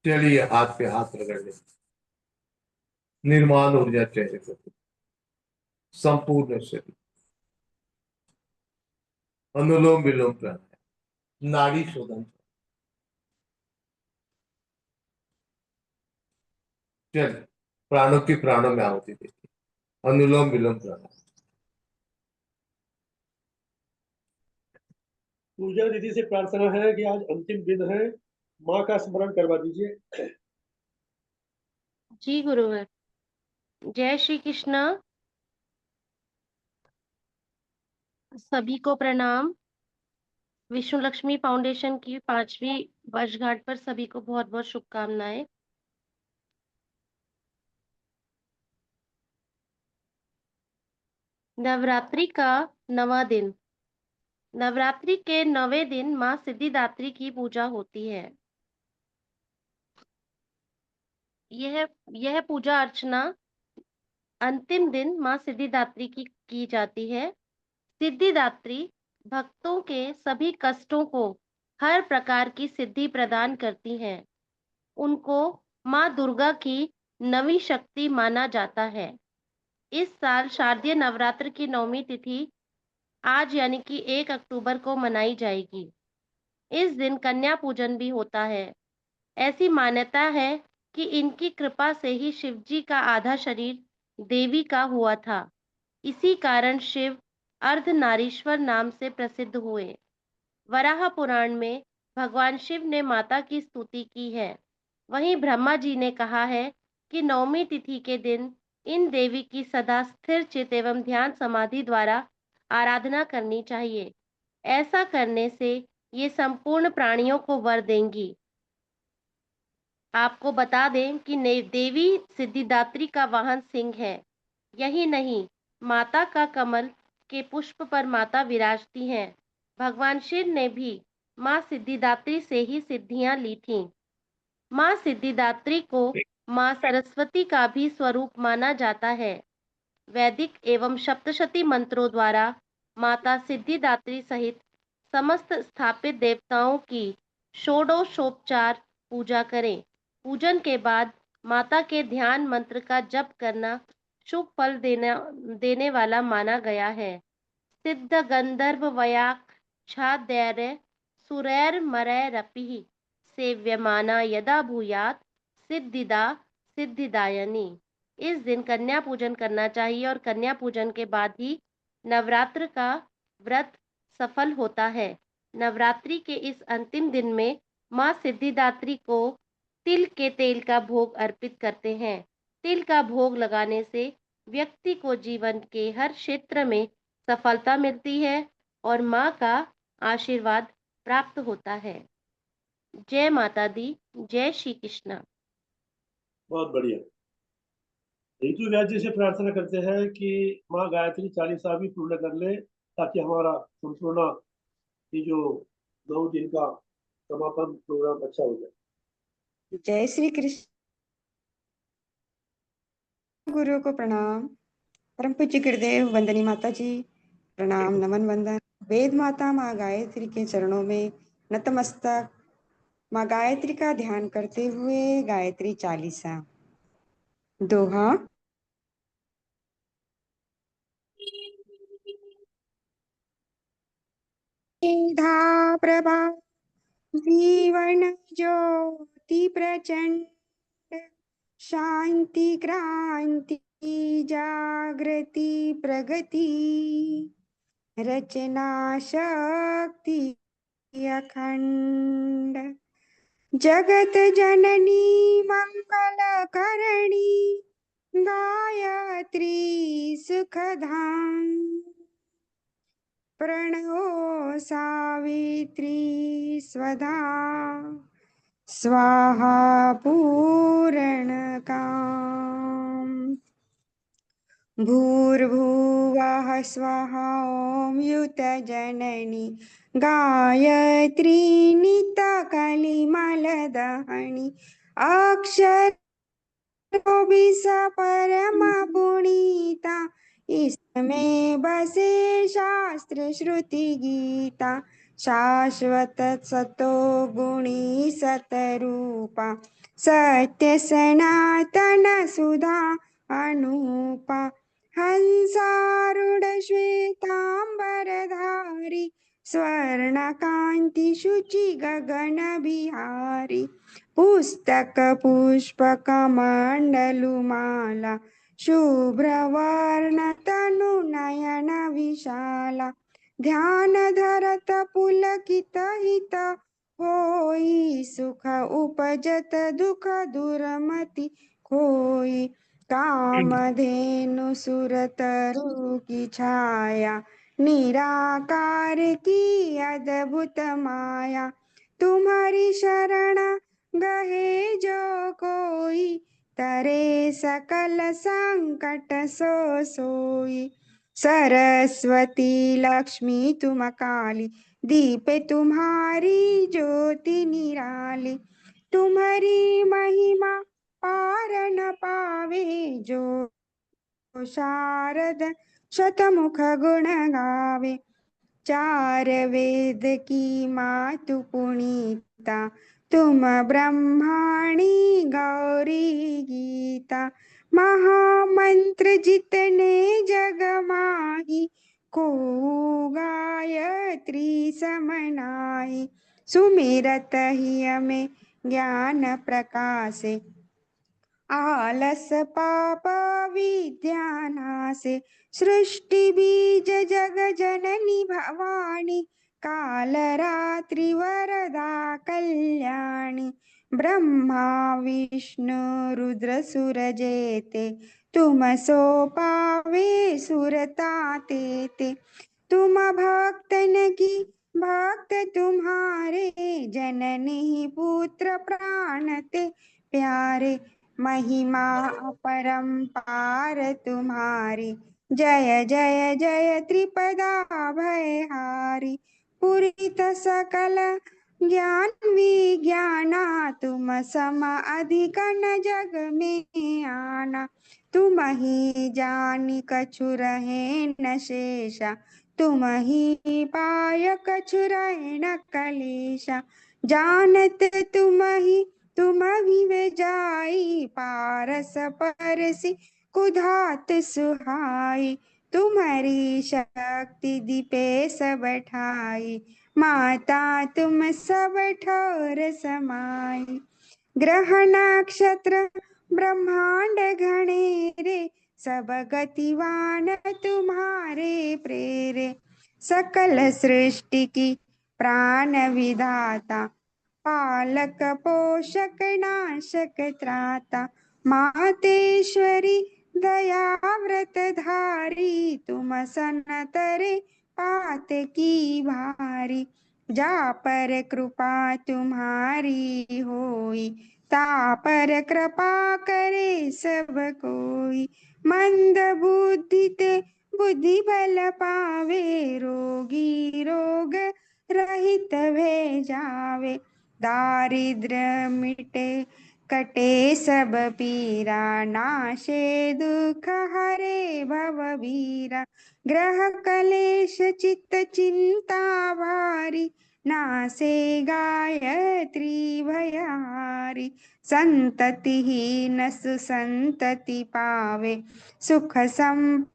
चलिए हाथ पे हाथ रगड़ ले, निर्माण ऊर्जा चेहरे पर, संपूर्ण शरीर, अनुलोम विलोम प्राणायाम, नाड़ी शोधन। चल प्राणों की प्राणों में आहुति देती, अनुलोम विलोम प्राणायाम। पूजा दीदी से प्रार्थना है कि आज अंतिम दिन है, माँ का स्मरण करवा दीजिए। जी गुरुवर। जय श्री कृष्णा। सभी को प्रणाम। विष्णु लक्ष्मी फाउंडेशन की 5वीं वर्षगांठ पर सभी को बहुत बहुत शुभकामनाएं। नवरात्रि का 9वां दिन। नवरात्रि के 9वें दिन माँ सिद्धिदात्री की पूजा होती है। यह पूजा अर्चना अंतिम दिन माँ सिद्धिदात्री की जाती है। सिद्धिदात्री भक्तों के सभी कष्टों को, हर प्रकार की सिद्धि प्रदान करती हैं। उनको माँ दुर्गा की नवी शक्ति माना जाता है। इस साल शारदीय नवरात्र की 9वीं तिथि आज यानी कि 1 अक्टूबर को मनाई जाएगी। इस दिन कन्या पूजन भी होता है। ऐसी मान्यता है कि इनकी कृपा से ही शिव जी का आधा शरीर देवी का हुआ था। इसी कारण शिव अर्धनारीश्वर नाम से प्रसिद्ध हुए। वराह पुराण में भगवान शिव ने माता की स्तुति की है। वहीं ब्रह्मा जी ने कहा है कि 9वीं तिथि के दिन इन देवी की सदा स्थिर चित एवं ध्यान समाधि द्वारा आराधना करनी चाहिए। ऐसा करने से ये संपूर्ण प्राणियों को वर देंगी। आपको बता दें कि देवी सिद्धिदात्री का वाहन सिंह है। यही नहीं, माता का कमल के पुष्प पर माता विराजती हैं। भगवान शिव ने भी माँ सिद्धिदात्री से ही सिद्धियां ली थीं। माँ सिद्धिदात्री को माँ सरस्वती का भी स्वरूप माना जाता है। वैदिक एवं सप्तशती मंत्रों द्वारा माता सिद्धिदात्री सहित समस्त स्थापित देवताओं की षोडशोपचार पूजा करें। पूजन के बाद माता के ध्यान मंत्र का जप करना शुभ फल देने वाला माना गया है। सिद्ध गंधर्व वयाक्षादैर्य सुरैर्मरैरपि सेव्यमाना यदा भूयात् सिद्धिदा सिद्धिदायनी। इस दिन कन्या पूजन करना चाहिए और कन्या पूजन के बाद ही नवरात्र का व्रत सफल होता है। नवरात्रि के इस अंतिम दिन में माँ सिद्धिदात्री को तिल के तेल का भोग अर्पित करते हैं। तिल का भोग लगाने से व्यक्ति को जीवन के हर क्षेत्र में सफलता मिलती है और माँ का आशीर्वाद प्राप्त होता है। जय माता दी, जय श्री कृष्णा। बहुत बढ़िया। रितु व्यास जी से प्रार्थना करते हैं कि माँ गायत्री 40 भी पूर्ण कर ले, ताकि हमारा संपूर्ण ये जो 9 दिन का समापन प्रोग्राम अच्छा हो जाए। जय श्री कृष्ण। गुरु को प्रणाम। परम पूज्य गुरुदेव, वंदनी माता जी, प्रणाम, नमन, वंदन। वेद माता माँ गायत्री के चरणों में नतमस्तक। माँ गायत्री का ध्यान करते हुए गायत्री चालीसा। दोहा। मेधा प्रभा जीवन ज्योति प्रचंड, शांति क्रांति जागृति प्रगति, रचना शक्ति अखंड, जगत जननी मंगल करणी, गायत्री सुखधाम, प्रणवो सावित्री स्वधा, स्वाहा पूरणकाम। भूर्भुवः स्वः ॐ युतजननी, गायत्री नितकलिमलदहनी, अक्षरो बिस परमा पुनीता, इसमें बसे शास्त्र श्रुति गीता, शाश्वत सतो गुणी सतरूपा, सत्य सनातन सुधा अनूपा, हंसारूढ़ श्वेतांबरधारी, स्वर्णकांति शुचि गगन बिहारी, पुस्तक पुष्पक मंडलुमाला, शुभ्रवर्ण तनु नयन विशाला, ध्यान धरत पुलकित हित होई, सुख उपजत दुख दुर्मति खोई, कामधेनु सुरतरु की छाया, निराकार की अद्भुत माया, तुम्हारी शरण गहे जो कोई, तरे सकल संकट सो सोई, सरस्वती लक्ष्मी तुम काली, दीप तुम्हारी ज्योति निराली, तुम्हारी महिमा पार न पावे जो, शारद शतमुख गुण गावे, चार वेद की मातु पुनीता, तुम ब्रह्माणी गौरी गीता, महामंत्र जितने जग माही, को गायत्री समनाई, सुमिरत ही में ज्ञान प्रकाशे, आलस पाप विद्या नासे, सृष्टि बीज जग जननी भवानी, काल रात्रि वरदा कल्याणी, ब्रह्मा विष्णु रुद्र सुर जेते, तुम सो पावे सुरता तेते, तुम भक्तन की भक्त तुम्हारे, जननी पुत्र प्राण ते प्यारे, महिमा अपरंपार तुम्हारी, जय जय जय त्रिपदा भयहारी, पूरित सकल ज्ञान विज्ञाना, तुम सम अधिक न जग में आना, तुम ही जानी कछु रहे न शेषा, तुम ही पाय कछु रहे न कलेशा, जानत तुम भी जाई, पारस परसी कुधात सुहाई, तुम्हारी शक्ति दीपे सब ठाई, माता तुम सब ठोर समाई, ग्रह नक्षत्र ब्रह्मांड घनेरे, सब गतिवान तुम्हारे प्रेरे, सकल सृष्टि की प्राण विधाता, पालक पोषक नाशक त्राता, मातेश्वरी दया व्रत धारी, तुम सनतरे पात की भारी, जा पर कृपा तुम्हारी होई, ता पर कृपा करे सब कोई, मंद बुद्धि ते बुद्धि बल पावे, रोगी रोग रहित भे जावे, दारिद्र्य मिटे कटे सब पीरा, नाशे दुख हरे भव बीरा, ग्रह कलेश चित्त चिंता भारी, नासे गायत्री भयहारी। संतति ही नसु संतति पावे, सुख सम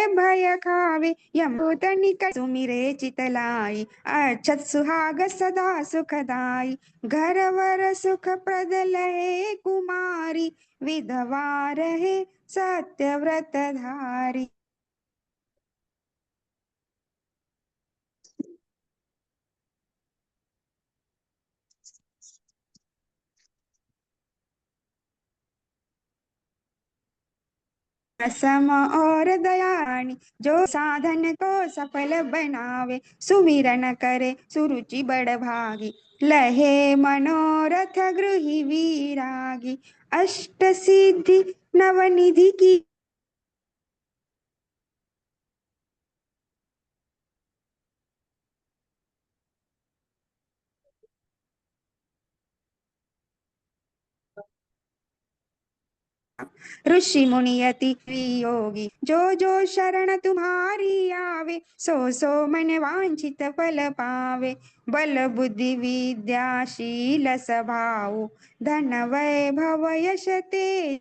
भय खावे। यमदूत निकट सुमिरे चितलाई, अक्षत सुहाग सदा सुखदाई। घर वर सुख प्रद लहे कुमारी, विधवा रहे सत्य व्रत धारी। सम और दयानी, जो साधन को सफल बनावे। सुमिरन करे सुरुचि बड़ भागी, लहे मनोरथ गृही वीरागी। अष्ट सिद्धि नवनिधि की, ऋषि मुनि यति योगी। जो जो शरण तुम्हारी आवे, सो सो मन वांछित फल पावे। बल बुद्धि विद्या शील स्वभाव, धन वैभव यश तेज।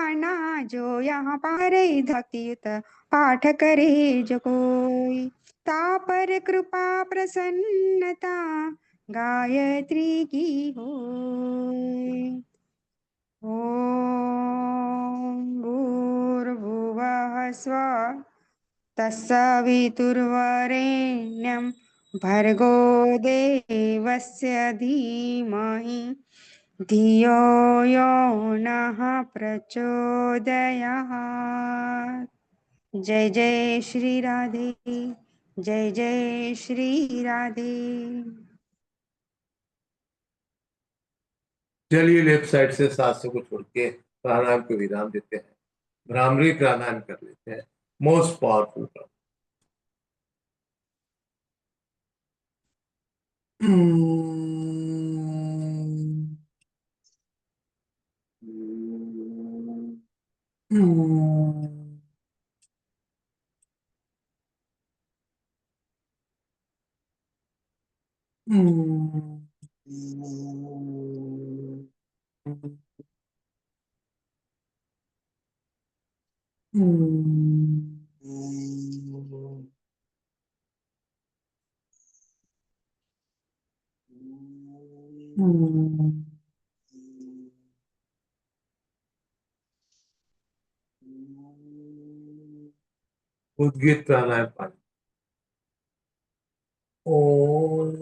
ना जो यहाँ पारे भक्तियुत, पाठ करे जो कोई। तापर कृपा प्रसन्नता, गायत्री की होय। ॐ भूर्भुवः स्वः, तत्सवितुर्वरेण्यं, भर्गो देवस्य धीमहि, धियो यो नः प्रचोदयात्। जय जय श्री राधे, जय जय श्री राधे। चलिए लेफ्ट साइड से सांसों को छोड़ के प्राणायाम को विराम देते हैं। भ्रामरी प्राणायाम कर लेते हैं, मोस्ट पावरफुल। उद्गीत प्राणायाम पाठ। ओम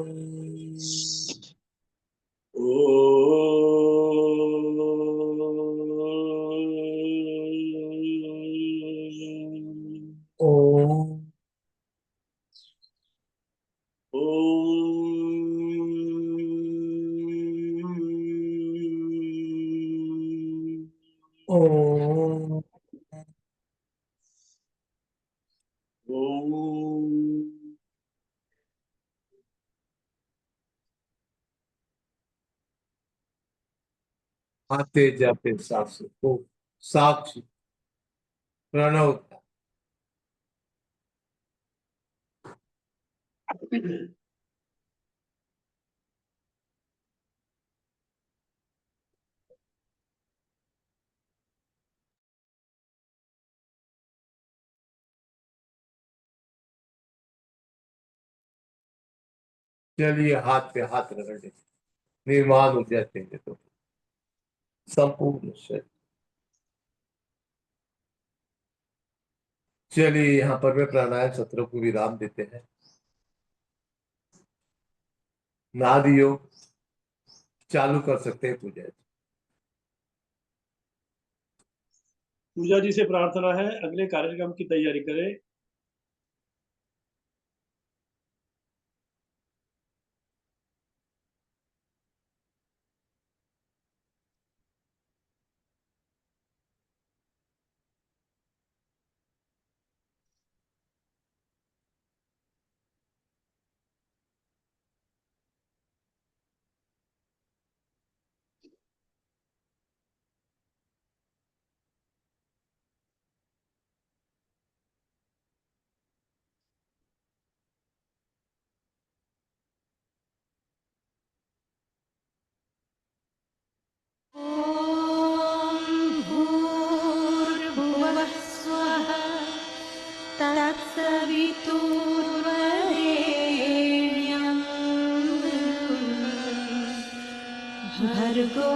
ओम ओम आते जाते सांसों को साक्षी प्रणव। चलिए हाथ पे हाथ रगड़े, निर्माण हो जाते हैं तो संपूर्ण शरीर। चलिए यहाँ पर वे प्राणायाम सत्र को विराम देते हैं। नाद योग चालू कर सकते हैं पूजा जी। पूजा जी से प्रार्थना है अगले कार्यक्रम की तैयारी करें। तत्सवितुर्वरेण्यम् भर्गो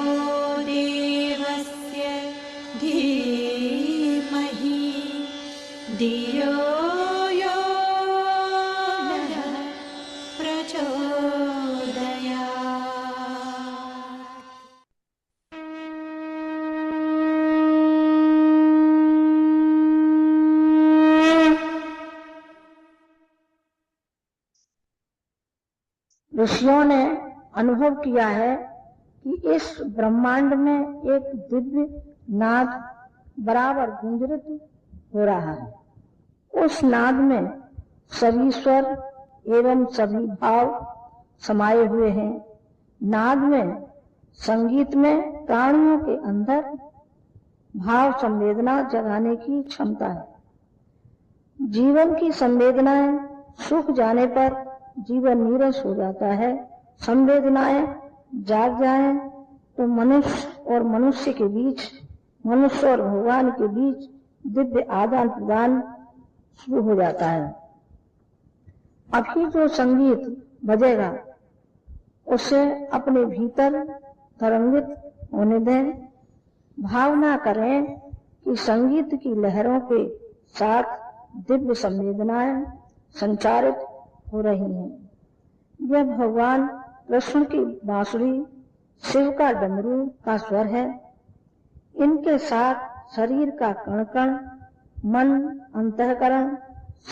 देवस्य धीमहि धियो यो नः प्रचोदयात्। ऋषियों ने अनुभव किया है कि इस ब्रह्मांड में एक दिव्य नाद बराबर गुंजरित हो रहा है। उस नाद में सभी स्वर एवं सभी भाव समाये हुए हैं। नाद में, संगीत में प्राणियों के अंदर भाव संवेदना जगाने की क्षमता है। जीवन की संवेदनाएं सूख जाने पर जीवन नीरस हो जाता है। संवेदनाएं जाग जाएं तो मनुष्य और मनुष्य के बीच, मनुष्य और भगवान के बीच दिव्य आदान प्रदान शुरू हो जाता है। अभी जो संगीत बजेगा उसे अपने भीतर तरंगित होने दें। भावना करें कि संगीत की लहरों के साथ दिव्य संवेदनाएं संचारित हो रही हैं। यह भगवान कृष्ण की बांसुरी, शिव का डमरू का स्वर है। इनके साथ शरीर का कण कण, मन, अंतःकरण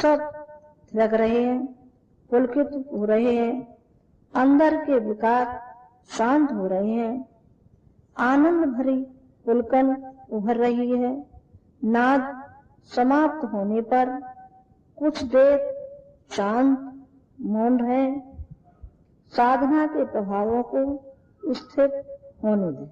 सब थिरक रहे हैं, पुलकित हो रहे हैं। अंदर के विकार शांत हो रहे हैं। आनंद भरी पुलकन उभर रही है। नाद समाप्त होने पर कुछ देर शांत मौन रहे। साधना के प्रभावों को स्थिर होने दें।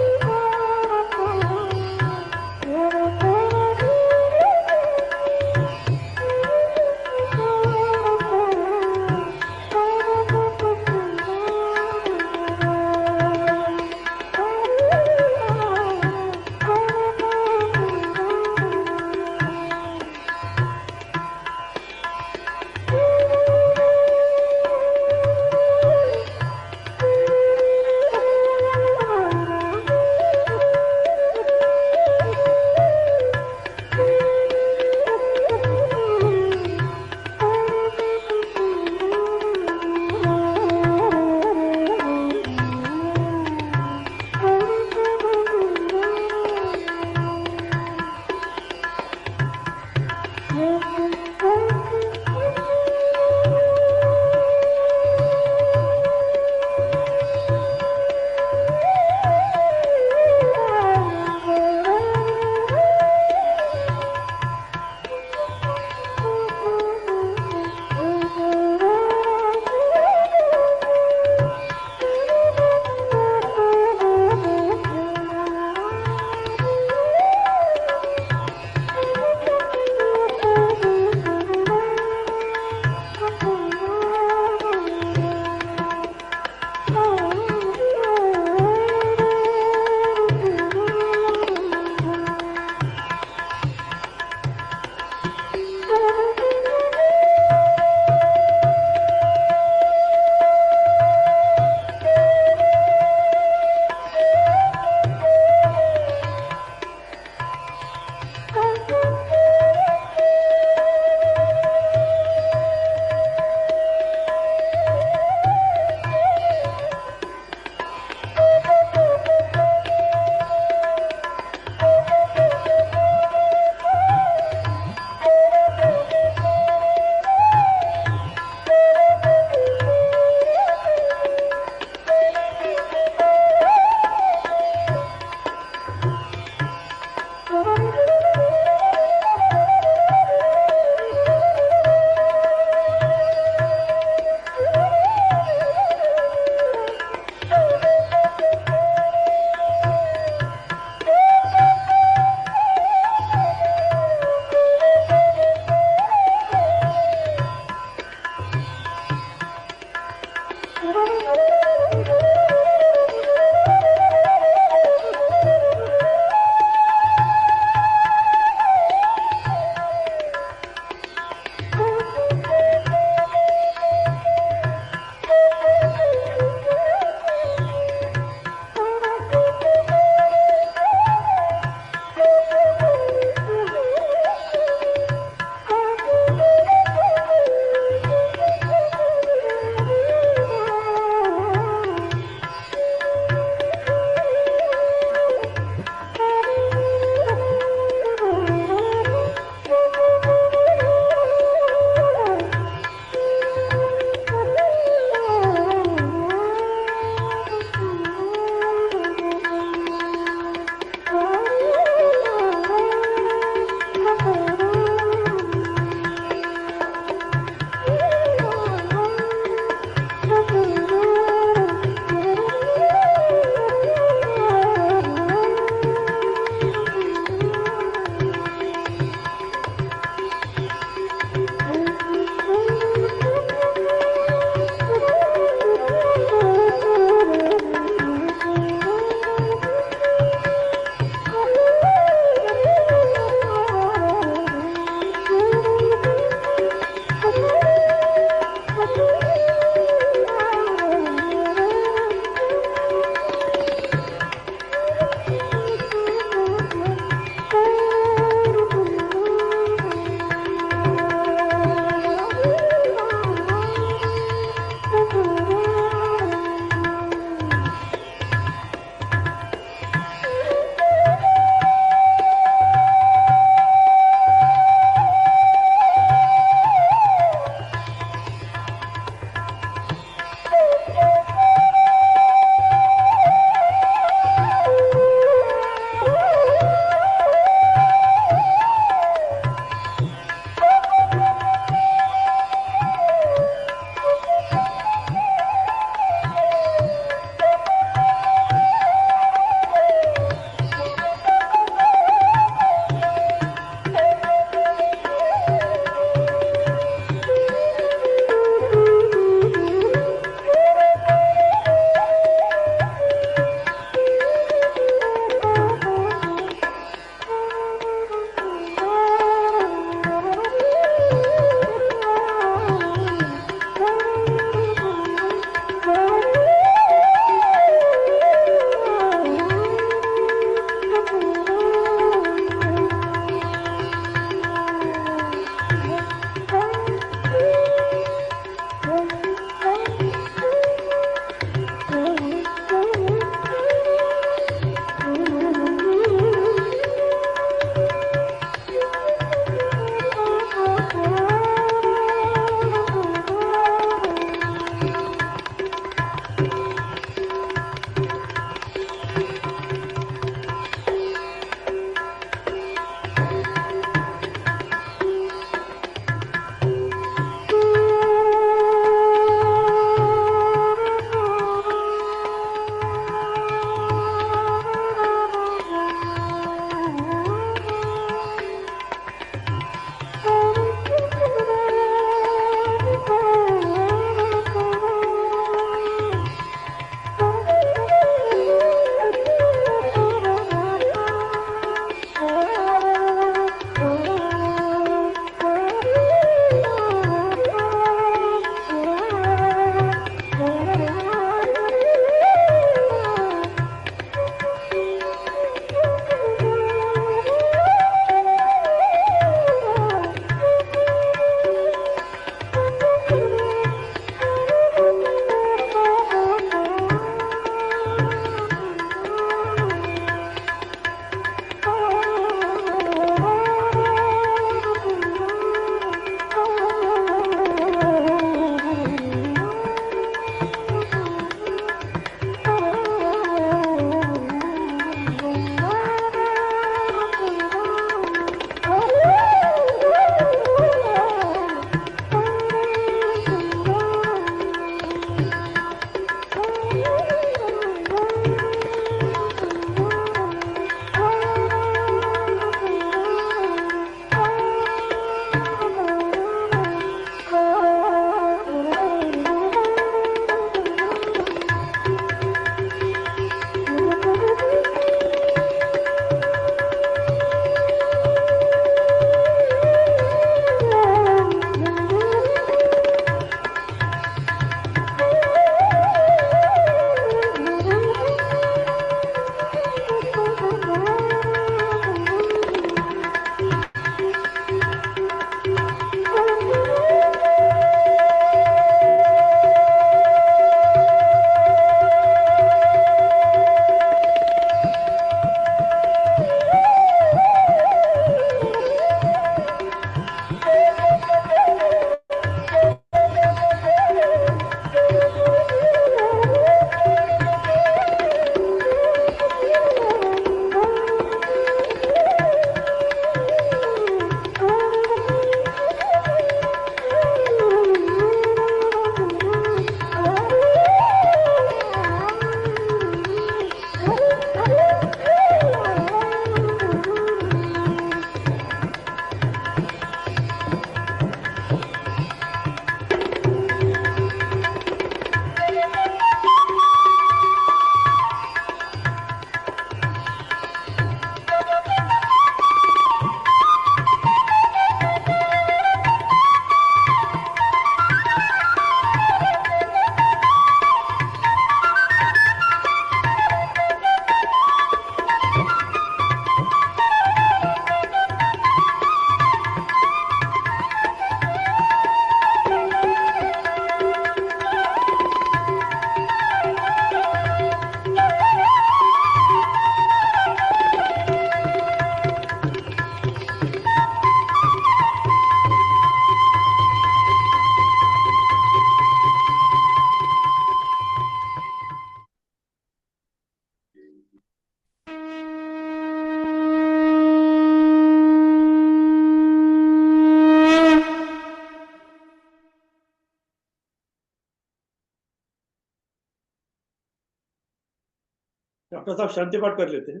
डॉक्टर साहब शांति पाठ कर लेते हैं।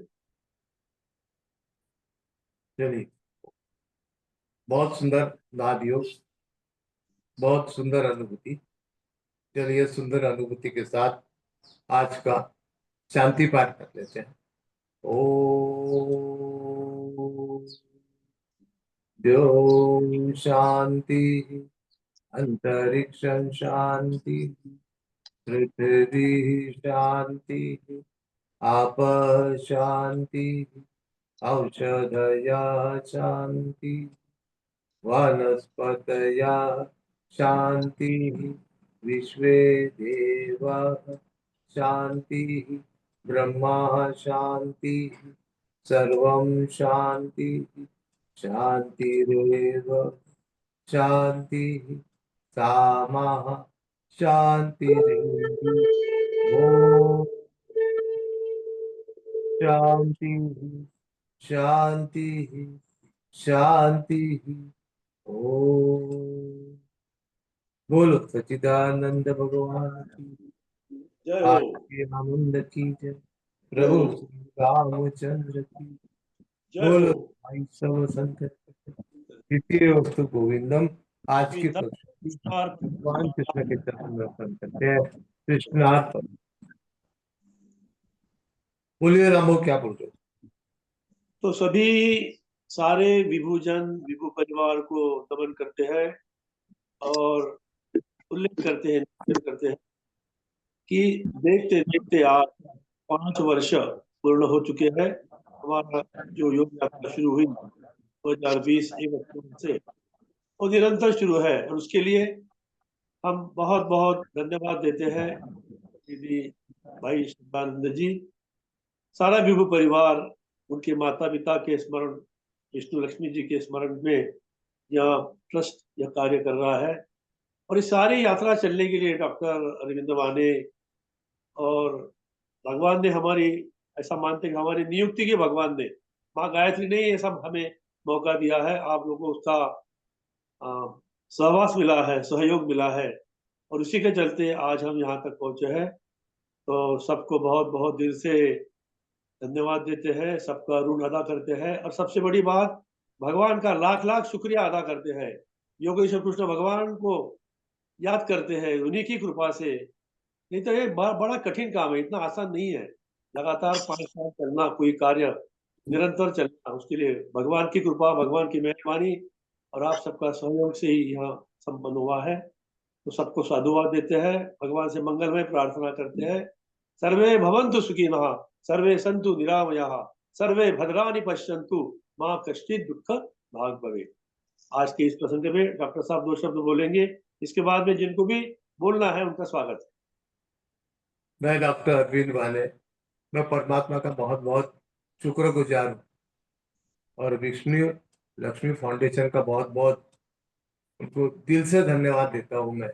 चलिए, बहुत सुंदर नाद योग, बहुत सुंदर अनुभूति। चलिए, सुंदर अनुभूति के साथ आज का शांति पाठ कर लेते हैं। ओम द्यों शांति, अंतरिक्ष शांति, पृथ्वी शांति, आप शांति, औषधया शांति, वनस्पतया शांति, विश्वे देवा शांति, ब्रह्मा शांति, सर्वं शांति, शांतिरेव शांति, सामा शांतिरेव। ओम शांति शांति शांति। ओम बोलो सच्चिदानंद भगवान की, जय हो। आनंद आनंद की जय, जय प्रभु हो। श्री रामचंद्र की। जय बोलो हो। भाई सब संकट द्वितीय वस्तु गोविंदम। आज की गोविंदम प्रस्तुति कृष्णार्पणम। भगवान कृष्ण के चरण में अर्पण करते हैं। कृष्णार्पण। बोलिए रामो, क्या बोल रहे हो? तो सभी सारे विभुजन विभु परिवार को नमन करते हैं और उल्लेख करते हैं, निवेदन करते हैं कि देखते देखते आज 5 वर्ष पूर्ण हो चुके हैं। हमारा जो योग यात्रा शुरू हुई 2020 एक अक्टूबर से, वो निरंतर शुरू है और उसके लिए हम बहुत बहुत धन्यवाद देते हैं दीदी भाई शिवानंद जी, सारा विभु परिवार, उनके माता पिता के स्मरण, विष्णु लक्ष्मी जी के स्मरण में यह ट्रस्ट यह कार्य कर रहा है। और इस सारी यात्रा चलने के लिए डॉक्टर अरविंद वाने और भगवान ने हमारी, ऐसा मानते हैं कि हमारी नियुक्ति की भगवान ने, माँ गायत्री ने ये सब हमें मौका दिया है। आप लोगों को उसका सहवास मिला है, सहयोग मिला है और उसी के चलते आज हम यहाँ तक पहुंचे हैं। तो सबको बहुत बहुत दिल से धन्यवाद देते हैं, सबका ऋण अदा करते हैं और सबसे बड़ी बात, भगवान का लाख लाख शुक्रिया अदा करते हैं। योगेश्वर कृष्ण भगवान को याद करते हैं, उन्हीं की कृपा से। नहीं तो ये बड़ा कठिन काम है, इतना आसान नहीं है। लगातार 5 साल चलना, कोई कार्य निरंतर चलना, उसके लिए भगवान की कृपा, भगवान की मेहरबानी और आप सबका सहयोग से ही यहाँ संपन्न हुआ है। तो सबको साधुवाद देते हैं, भगवान से मंगलमय प्रार्थना करते हैं। सर्वे भवन्तु सुखिनः, सर्वे सन्तु निरामयाः, सर्वे भद्राणि पश्यन्तु, मां कश्चित् दुःख भाग् भवेत्। आज के इस प्रसंग में डॉक्टर साहब 2 शब्द बोलेंगे, इसके बाद में जिनको भी बोलना है उनका स्वागत है। मैं डॉक्टर अरविंद वाने, मैं परमात्मा का बहुत बहुत शुक्रगुजार हूँ और विष्णु लक्ष्मी फाउंडेशन का बहुत बहुत उनको दिल से धन्यवाद देता हूँ मैं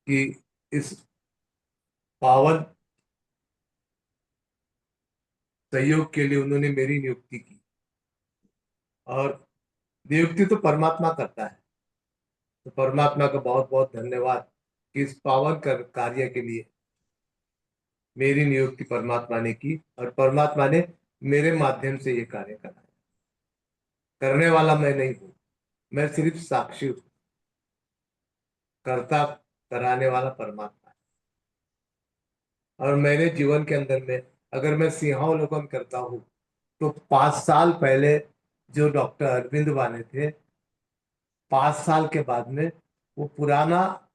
कि इस पावन सहयोग के लिए उन्होंने मेरी नियुक्ति की। और नियुक्ति तो परमात्मा करता है, तो परमात्मा का बहुत बहुत धन्यवाद कि इस पावन कार्य के लिए मेरी नियुक्ति परमात्मा ने की और परमात्मा ने मेरे माध्यम से ये कार्य कराया। करने वाला मैं नहीं हूँ, मैं सिर्फ साक्षी हूँ, करता कराने वाला परमात्मा है। और मैंने जीवन के अंदर में अगर मैं सिंहावलोकन करता हूँ तो 5 साल पहले जो डॉक्टर अरविंद वाने थे, 5 साल के बाद में वो पुराना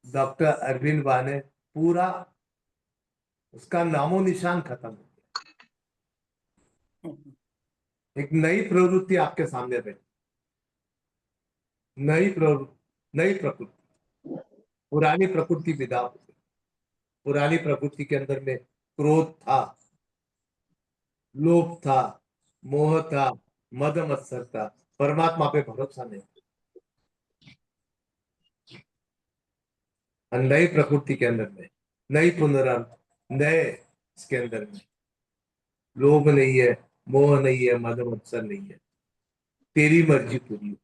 डॉक्टर अरविंद वाने पूरा उसका नामो निशान खत्म हो गया। एक नई प्रवृत्ति आपके सामने बैठी, नई प्रकृति, पुरानी प्रकृति विदा हो गई। पुरानी प्रकृति के अंदर में क्रोध था, लोभ था, मोह था, मद मत्सर था, परमात्मा पे भरोसा नहीं। और नई प्रकृति के अंदर में नई पुनरावृत्ति, नए इसके अंदर में लोभ नहीं है, मोह नहीं है, मद मत्सर नहीं है, तेरी मर्जी पूरी हो।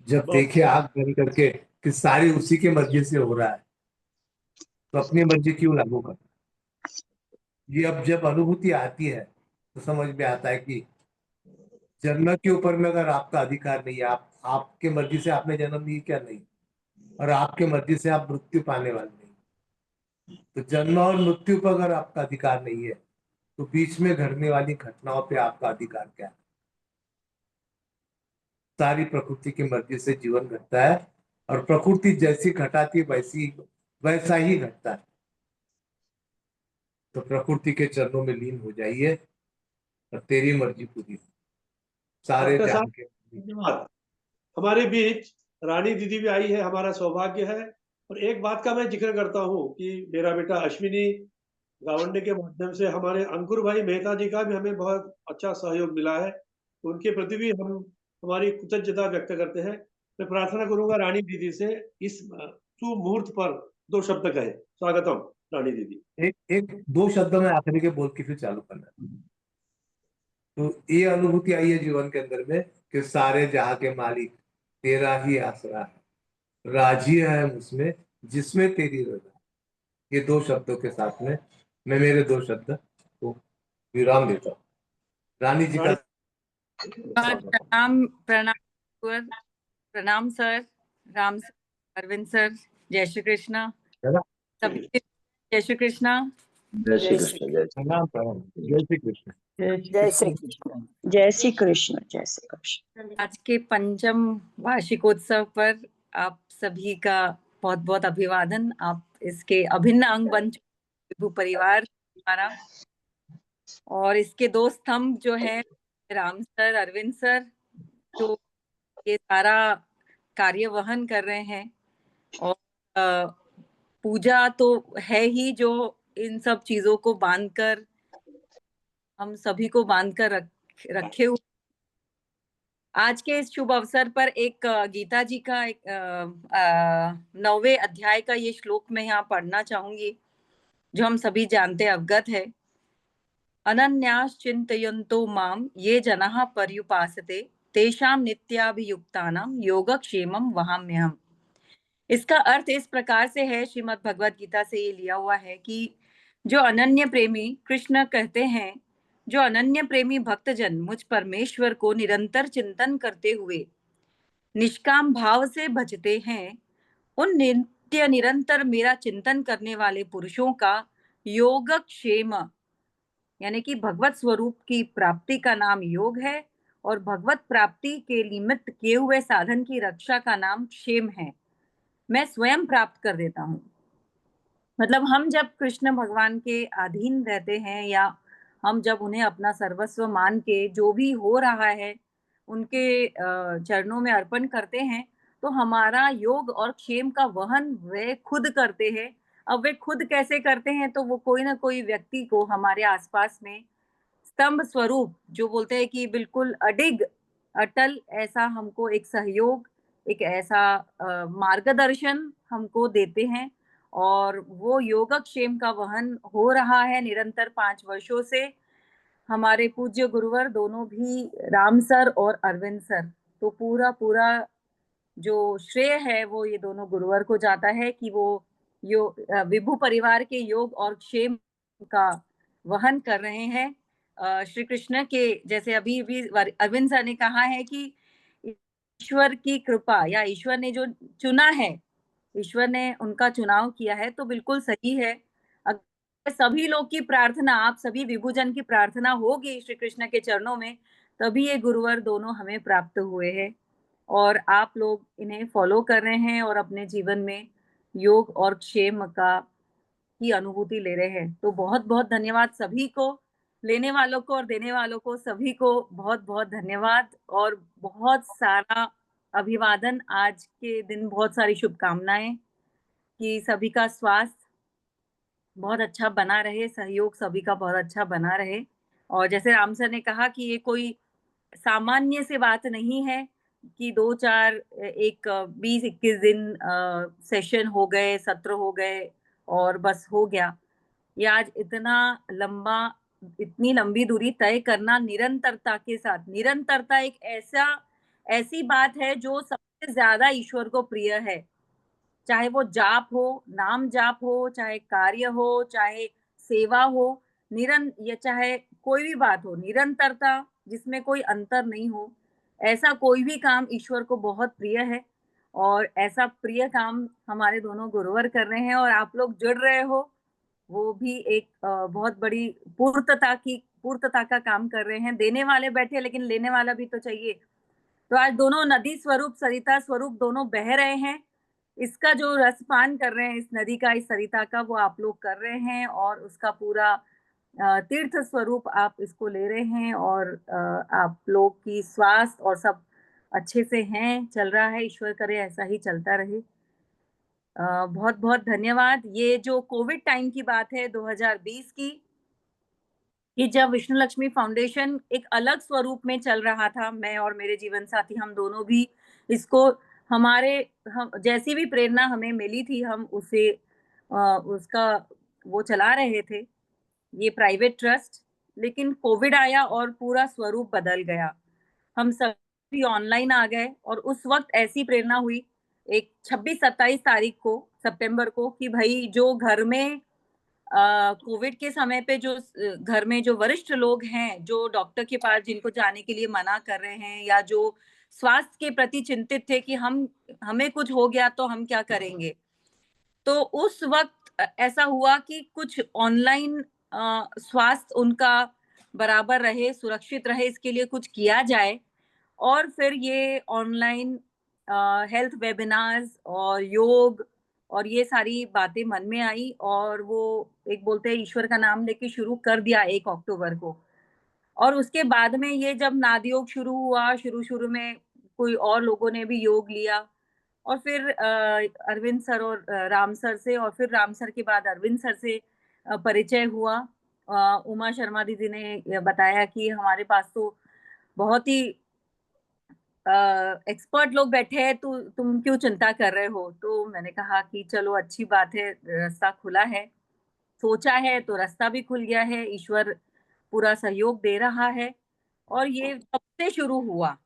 जब देखे आग बंद करके कि सारी उसी की मर्जी से हो रहा है, तो अपनी मर्जी क्यों लागू करना? ये अब जब अनुभूति आती है तो समझ में आता है कि जन्म के ऊपर में अगर आपका अधिकार नहीं है, आपके मर्जी से आपने जन्म ली क्या? नहीं। और आपके मर्जी से आप मृत्यु पाने वाले नहीं। तो जन्म और मृत्यु पर अगर आपका अधिकार नहीं है तो बीच में घटने वाली घटनाओं पे आपका अधिकार क्या है? सारी प्रकृति की मर्जी से जीवन घटता है और प्रकृति जैसी घटाती है वैसा ही घटता है। तो प्रकृति के चरणों में लीन हो जाइए और तेरी मर्जी पूरी हो। सारे डॉक्टर जहां साहब के धन्यवाद। हमारे बीच रानी दीदी भी आई है, हमारा सौभाग्य है। और एक बात का मैं जिक्र करता हूँ कि मेरा बेटा अश्विनी गावंडे के माध्यम से हमारे अंकुर भाई मेहता जी का भी हमें बहुत अच्छा सहयोग मिला है। तो उनके प्रति भी हम हमारी कृतज्ञता व्यक्त करते हैं। मैं प्रार्थना करूंगा रानी दीदी से इस सुमुहूर्त पर 2 शब्द कहे। स्वागतम रानी दीदी। एक दो शब्दों में आखिरी के बोल के फिर चालू करना। तो ये अनुभूति आई है जीवन के अंदर में कि सारे जहां के मालिक तेरा ही आसरा है, राजी है उसमें जिसमें तेरी रजा। ये 2 शब्दों के साथ में मैं मेरे 2 शब्द को विराम देता हूँ। रानी जी का स्वागत। प्रणाम प्रणाम सर, प्रणाम sir, Ram sir, Arvind sir, जय श्री कृष्णा सभी। जय श्री कृष्णा। जय श्री कृष्ण। जय प्रणाम प्रणाम। जय श्री कृष्ण। जय श्री कृष्ण। जय श्री कृष्ण। जय श्री कृष्ण। आज के 5म वार्षिकोत्सव पर आप सभी का बहुत बहुत अभिवादन। आप इसके अभिन्न अंग बन चुके विभू परिवार हमारा, और इसके 2 स्तंभ जो है राम सर, अरविंद सर, जो ये सारा कार्य वहन कर रहे हैं। और पूजा तो है ही, जो इन सब चीजों को बांधकर हम सभी को बांधकर रखे हुए। आज के इस शुभ अवसर पर एक गीता जी का एक 9वें अध्याय का ये श्लोक मैं यहाँ पढ़ना चाहूंगी, जो हम सभी जानते अवगत है। अनन्याश्चिन्तयन्तो माम ये जनाः पर्युपासते तेषां नित्याभियुक्तानां योगक्षेमं वहाम्यहम्। इसका अर्थ इस प्रकार से है, श्रीमद् भगवत गीता से ये लिया हुआ है कि जो अनन्य प्रेमी, कृष्ण कहते हैं, जो अनन्य प्रेमी भक्तजन मुझ परमेश्वर को निरंतर चिंतन करते हुए निष्काम भाव से भजते हैं, उन नित्य निरंतर मेरा चिंतन करने वाले पुरुषों का योगक्षेम, यानी कि भगवत स्वरूप की प्राप्ति का नाम योग है, और भगवत प्राप्ति के निमित्त किए हुए साधन की रक्षा का नाम क्षेम है। मैं स्वयं प्राप्त कर देता हूँ। मतलब हम जब कृष्ण भगवान के अधीन रहते हैं, या हम जब उन्हें अपना सर्वस्व मान के जो भी हो रहा है उनके चरणों में अर्पण करते हैं, तो हमारा योग और क्षेम का वहन वे खुद करते हैं। अब वे खुद कैसे करते हैं? तो वो कोई ना कोई व्यक्ति को हमारे आसपास में स्तंभ स्वरूप, जो बोलते हैं कि बिल्कुल अडिग अटल, ऐसा हमको एक सहयोग, एक ऐसा मार्गदर्शन हमको देते हैं। और वो योगक्षेम का वहन हो रहा है निरंतर 5 वर्षों से। हमारे पूज्य गुरुवर दोनों भी, राम सर और अरविंद सर, तो पूरा जो श्रेय है वो ये दोनों गुरुवर को जाता है कि वो विभू परिवार के योग और क्षेम का वहन कर रहे हैं। श्री कृष्ण के, जैसे अभी भी अरविंद सर ने कहा है कि ईश्वर की कृपा, या ईश्वर ने जो चुना है, ईश्वर ने उनका चुनाव किया है, तो बिल्कुल सही है। अगर सभी लोग की प्रार्थना, आप सभी विभूजन की प्रार्थना होगी श्री कृष्ण के चरणों में, तभी ये गुरुवर दोनों हमें प्राप्त हुए हैं। और आप लोग इन्हें फॉलो कर रहे हैं और अपने जीवन में योग और क्षेम की अनुभूति ले रहे हैं। तो बहुत बहुत धन्यवाद सभी को, लेने वालों को और देने वालों को, सभी को बहुत बहुत धन्यवाद और बहुत सारा अभिवादन। आज के दिन बहुत सारी शुभकामनाएं कि सभी का स्वास्थ्य बहुत अच्छा बना रहे, सहयोग सभी का बहुत अच्छा बना रहे। और जैसे राम सर ने कहा कि ये कोई सामान्य से बात नहीं है कि 2-4 एक 20-21 दिन सेशन हो गए, सत्र हो गए और बस हो गया। ये आज इतनी लंबी दूरी तय करना निरंतरता के साथ, निरंतरता एक ऐसी बात है जो सबसे ज्यादा ईश्वर को प्रिय है। चाहे वो जाप हो, नाम जाप हो, चाहे कार्य हो, चाहे सेवा हो, या चाहे कोई भी बात हो, निरंतरता जिसमें कोई अंतर नहीं हो, ऐसा कोई भी काम ईश्वर को बहुत प्रिय है। और ऐसा प्रिय काम हमारे दोनों गुरुवर कर रहे हैं और आप लोग जुड़ रहे हो, वो भी एक बहुत बड़ी पूर्तता का काम कर रहे हैं। देने वाले बैठे, लेकिन लेने वाला भी तो चाहिए। तो आज दोनों नदी स्वरूप, सरिता स्वरूप दोनों बह रहे हैं। इसका जो रसपान कर रहे हैं, इस नदी का, इस सरिता का, वो आप लोग कर रहे हैं और उसका पूरा तीर्थ स्वरूप आप इसको ले रहे हैं। और आप लोग की स्वास्थ्य और सब अच्छे से हैं, चल रहा है। ईश्वर करे ऐसा ही चलता रहे। बहुत बहुत धन्यवाद। ये जो कोविड टाइम की बात है 2020 की, कि जब विष्णु लक्ष्मी फाउंडेशन एक अलग स्वरूप में चल रहा था, मैं और मेरे जीवन साथी हम दोनों भी इसको, हम जैसी भी प्रेरणा हमें मिली थी, हम उसे उसका वो चला रहे थे, ये प्राइवेट ट्रस्ट। लेकिन कोविड आया और पूरा स्वरूप बदल गया। हम सभी ऑनलाइन आ गए और उस वक्त ऐसी प्रेरणा हुई, एक 26-27 तारीख को, सितंबर को, कि भाई जो घर में कोविड के समय पे जो घर में जो वरिष्ठ लोग हैं, जो डॉक्टर के पास जिनको जाने के लिए मना कर रहे हैं, या जो स्वास्थ्य के प्रति चिंतित थे कि हमें कुछ हो गया तो हम क्या करेंगे, तो उस वक्त ऐसा हुआ कि कुछ ऑनलाइन स्वास्थ्य उनका बराबर रहे, सुरक्षित रहे, इसके लिए कुछ किया जाए। और फिर ये ऑनलाइन हेल्थ वेबिनार्स और योग और ये सारी बातें मन में आई, और वो एक बोलते हैं ईश्वर का नाम लेके शुरू कर दिया 1 अक्टूबर को। और उसके बाद में ये जब नाद योग शुरू हुआ, शुरू में कोई और लोगों ने भी योग लिया, और फिर अरविंद सर और राम सर से, और फिर राम सर के बाद अरविंद सर से परिचय हुआ। उमा शर्मा दीदी ने बताया कि हमारे पास तो बहुत ही एक्सपर्ट लोग बैठे हैं, तो तुम क्यों चिंता कर रहे हो। तो मैंने कहा कि चलो अच्छी बात है, रास्ता खुला है, सोचा है तो रास्ता भी खुल गया है, ईश्वर पूरा सहयोग दे रहा है। और ये कब से शुरू हुआ,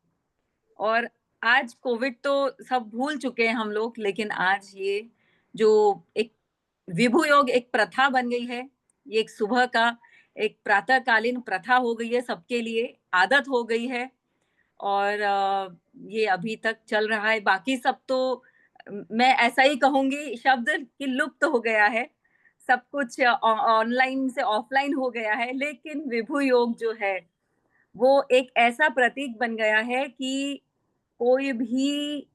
और आज कोविड तो सब भूल चुके हैं हम लोग, लेकिन आज ये जो एक विभु योग एक प्रथा बन गई है, ये एक सुबह का एक प्रातःकालीन प्रथा हो गई है, सबके लिए आदत हो गई है। और ये अभी तक चल रहा है। बाकी सब तो मैं ऐसा ही कहूंगी शब्द कि लुप्त हो गया है, सब कुछ ऑनलाइन से ऑफलाइन हो गया है। लेकिन विभु योग जो है वो एक ऐसा प्रतीक बन गया है कि कोई भी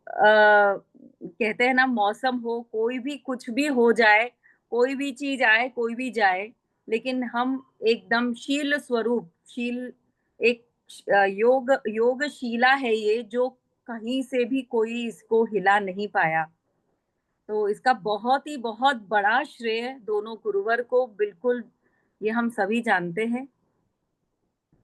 कहते हैं ना, मौसम हो, कोई भी कुछ भी हो जाए, कोई भी चीज आए, कोई भी जाए, लेकिन हम एकदम शील स्वरूप, शील एक योगशीला है ये, जो कहीं से भी कोई इसको हिला नहीं पाया। तो इसका बहुत बड़ा श्रेय दोनों गुरुवर को, बिल्कुल ये हम सभी जानते हैं।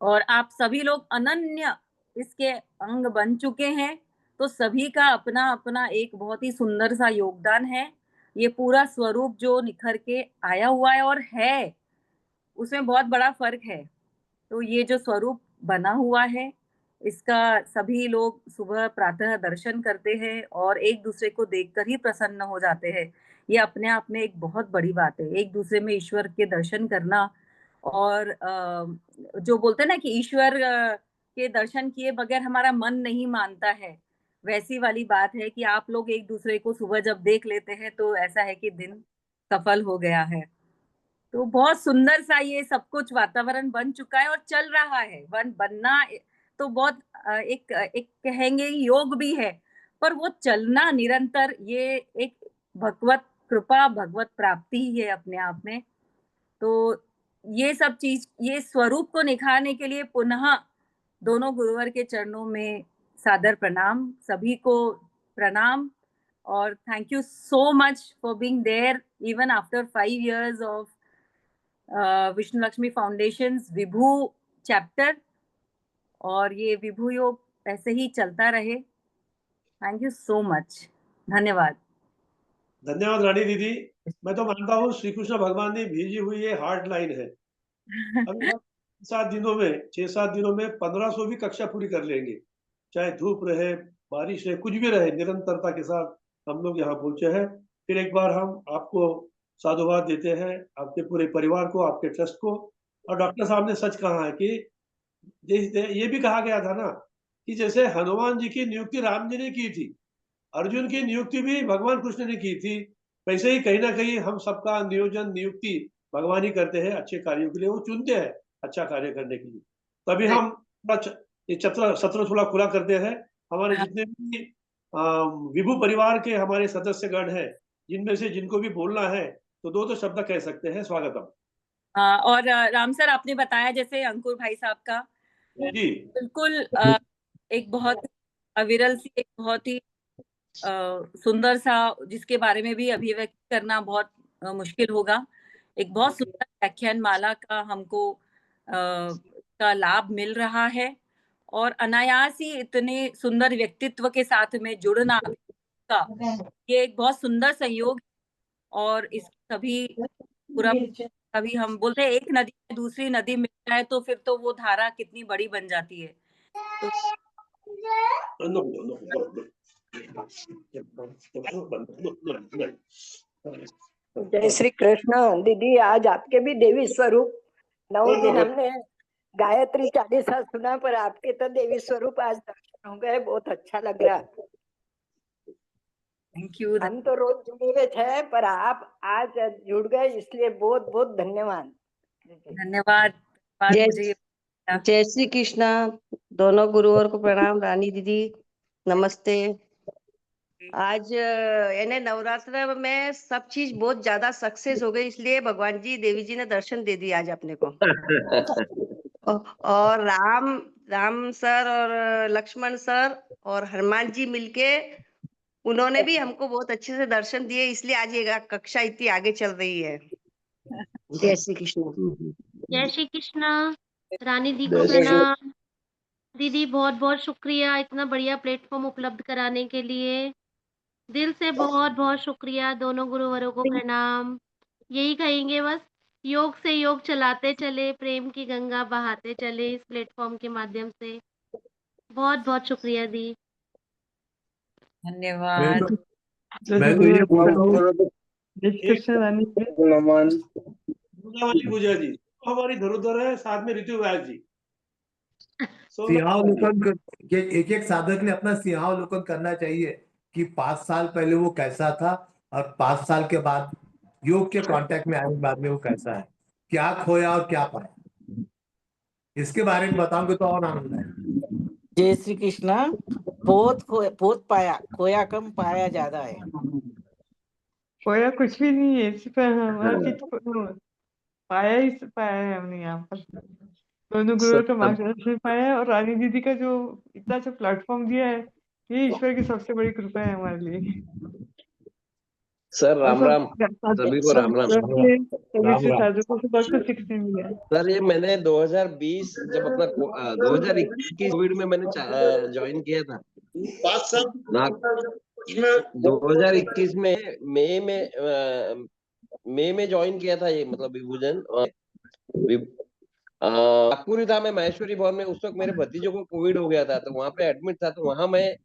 और आप सभी लोग अनन्य इसके अंग बन चुके हैं, तो सभी का अपना अपना एक बहुत ही सुंदर सा योगदान है। ये पूरा स्वरूप जो निखर के आया हुआ है और है, उसमें बहुत बड़ा फर्क है। तो ये जो स्वरूप बना हुआ है, इसका सभी लोग सुबह प्रातः दर्शन करते हैं और एक दूसरे को देखकर ही प्रसन्न हो जाते हैं। ये अपने आप में एक बहुत बड़ी बात है, एक दूसरे में ईश्वर के दर्शन करना। और जो बोलते हैं ना कि ईश्वर के दर्शन किए बगैर हमारा मन नहीं मानता है, वैसी वाली बात है कि आप लोग एक दूसरे को सुबह जब देख लेते हैं तो ऐसा है कि दिन सफल हो गया है। तो बहुत सुंदर सा ये सब कुछ वातावरण बन चुका है और चल रहा है। बनना तो बहुत एक एक कहेंगे योग भी है, पर वो चलना निरंतर, ये एक भगवत कृपा, भगवत प्राप्ति ही है अपने आप में। तो ये सब चीज, ये स्वरूप को निखारने के लिए पुनः दोनों गुरुवर के चरणों में सादर प्रणाम, सभी को प्रणाम। और thank you so much for being there even after 5 years of Vishnu Lakshmi foundation Vibhu chapter. और ये विभु योग ऐसे ही चलता रहे। थैंक यू सो मच, धन्यवाद। धन्यवाद रानी दीदी। मैं तो मानता हूँ श्री कृष्ण भगवान ने भेजी हुई ये हार्ड लाइन है। अभी हम 6-7 दिनों में 1500 भी कक्षा पूरी कर लेंगे, चाहे धूप रहे, बारिश रहे, कुछ भी रहे, निरंतरता के साथ हम लोग यहाँ पहुंचे हैं। फिर एक बार हम आपको साधुवाद देते हैं, आपके पूरे परिवार को, आपके ट्रस्ट को। और डॉक्टर साहब ने सच कहा है कि ये भी कहा गया था ना कि जैसे हनुमान जी की नियुक्ति राम जी ने की थी, अर्जुन की नियुक्ति भी भगवान कृष्ण ने की थी, वैसे ही कहीं ना कहीं हम सबका नियोजन नियुक्ति भगवान ही करते हैं अच्छे कार्यों के लिए, वो चुनते हैं अच्छा कार्य करने के लिए। तभी हम ये सत्र थोड़ा खुला करते हैं। हमारे जितने भी विभू परिवार के हमारे सदस्यगण हैं, जिनमें से जिनको भी बोलना है तो दो शब्द कह सकते हैं। स्वागतम। और राम सर, आपने बताया जैसे अंकुर भाई साहब का, जी बिल्कुल एक बहुत अविरल सी, एक बहुत ही सुंदर सा, जिसके बारे में भी अभिव्यक्त करना बहुत मुश्किल होगा। एक बहुत सुंदर व्याख्यान माला का हमको का लाभ मिल रहा है, और अनायास ही इतने सुंदर व्यक्तित्व के साथ में जुड़ना का ये एक बहुत सुंदर संयोग। और इस सभी पूरा कभी हम बोलते हैं एक नदी में दूसरी नदी मिल जाए तो फिर तो वो धारा कितनी बड़ी बन जाती है। तो जय श्री कृष्ण। दीदी, आज आपके भी देवी स्वरूप 9 दिन हमने गायत्री चालीसा सुना, पर आपके तो देवी स्वरूप आज दर्शन हो गए, बहुत अच्छा लग रहा। Thank you. हम तो रोज जुड़े हुए थे, पर आप आज जुड़ गए, इसलिए बहुत बहुत धन्यवाद। धन्यवाद। मुझे जय श्री कृष्णा। दोनों गुरुवर को प्रणाम। रानी दीदी नमस्ते। आज यानी नवरात्र में सब चीज बहुत ज्यादा सक्सेस हो गई, इसलिए भगवान जी देवी जी ने दर्शन दे दिया आज अपने को। और राम सर और लक्ष्मण सर और हनुमान जी मिलके उन्होंने भी हमको बहुत अच्छे से दर्शन दिए, इसलिए आज ये कक्षा इतनी आगे चल रही है। जय श्री कृष्ण। जय श्री कृष्णा। रानी दी को प्रणाम। दीदी बहुत बहुत शुक्रिया इतना बढ़िया प्लेटफॉर्म उपलब्ध कराने के लिए, दिल से बहुत बहुत शुक्रिया। दोनों गुरुवरों को प्रणाम। यही कहेंगे बस, योग से योग चलाते चले, प्रेम की गंगा बहाते चले इस प्लेटफॉर्म के माध्यम से। बहुत बहुत शुक्रिया दी। धन्यवाद। मैं तो ये बोल रहा हूँ, वाली पूजा जी हमारी धरोधर है, साथ में ऋतु व्यास जी। सिंहावलोकन एक एक साधक ने अपना सिंहावलोकन करना चाहिए कि 5 साल पहले वो कैसा था और 5 साल के बाद योग के कांटेक्ट में आने के बाद में वो कैसा है, क्या खोया और क्या पाया, इसके बारे में बताऊंगे तो और आनंद है। जय श्री कृष्णा। बहुत पाया, खोया कम पाया ज्यादा है। खोया कुछ भी नहीं है, सिर्फ हर चीज पाया ही पाया है हमने यहाँ पर। दोनों गुरुओं का मार्गदर्शन पाया है, और रानी दीदी का जो इतना अच्छा प्लेटफॉर्म दिया है, ये ईश्वर की सबसे बड़ी कृपा है हमारे लिए। सर राम राम, सभी को राम राम। साधकों से बहुत कुछ सीखने मिला। सर ये मैंने 2020 जब अपना 2021 कोविड में मैंने ज्वाइन किया था 2021 में मई में ज्वाइन किया था ये, मतलब विभूजन नागपुरी था मैं महेश्वरी भवन में। उस वक्त मेरे भतीजों को कोविड हो गया था, तो वहां पे एडमिट था, तो वहां मैं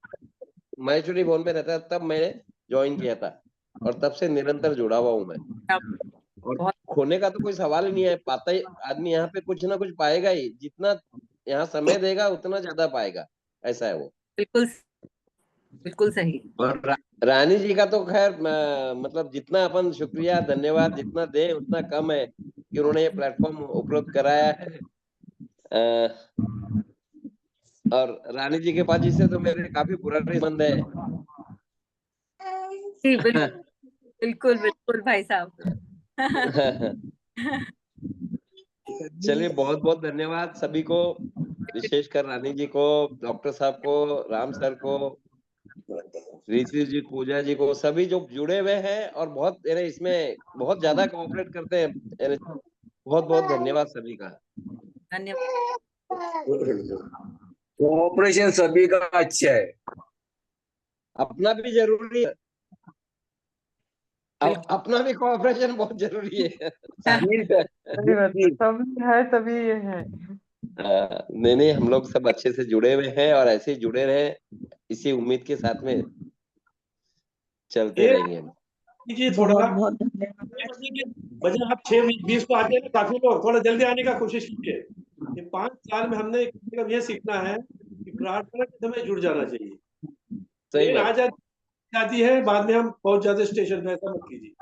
महेश्वरी भवन में रहता, तब मैंने ज्वाइन किया था और तब से निरंतर जुड़ा हुआ हूँ मैं। और खोने का तो कोई सवाल ही नहीं है, पाता ही आदमी यहाँ पे कुछ ना कुछ पाएगा ही, जितना यहाँ समय देगा उतना ज्यादा पाएगा, ऐसा है वो। बिल्कुल बिल्कुल सही। और रानी जी का तो खैर मतलब जितना अपन शुक्रिया धन्यवाद जितना दे उतना कम है कि उन्होंने ये प्लेटफॉर्म उपलब्ध कराया है। और रानी जी के पास जिससे तो मेरे काफी पुराने संबंध है। बिल्कुल बिल्कुल भाई साहब। चलिए बहुत बहुत धन्यवाद सभी को, विशेषकर रानी जी को, डॉक्टर साहब को, राम सर को, ऋषि जी, पूजा जी को, सभी जो जुड़े हुए हैं और बहुत इसमें बहुत ज्यादा कोऑपरेट करते हैं। बहुत बहुत धन्यवाद सभी का। धन्यवाद। कोऑपरेशन सभी का अच्छा है, अपना भी जरूरी है, अपना भी कोऑपरेशन बहुत जरूरी है। सब है तभी ये है। नहीं हम लोग सब अच्छे से जुड़े हुए हैं और ऐसे ही जुड़े रहे इसी उम्मीद के साथ में। चलते रहेंगे। कीजिए थोड़ा बहुत बहुत धन्यवाद। 6 बजे के बजाय आप 6:20 को आते हैं ना, काफी लोग थोड़ा जल्दी आने का कोशिश कीजिए। ये 5 साल में हमने कम ये सीखना है कि प्रार्थना के समय जुड़ जाना चाहिए। सही ट्रेन आ बात। जाती है, बाद में हम पहुंच जाते स्टेशन पे, ऐसा मत कीजिए।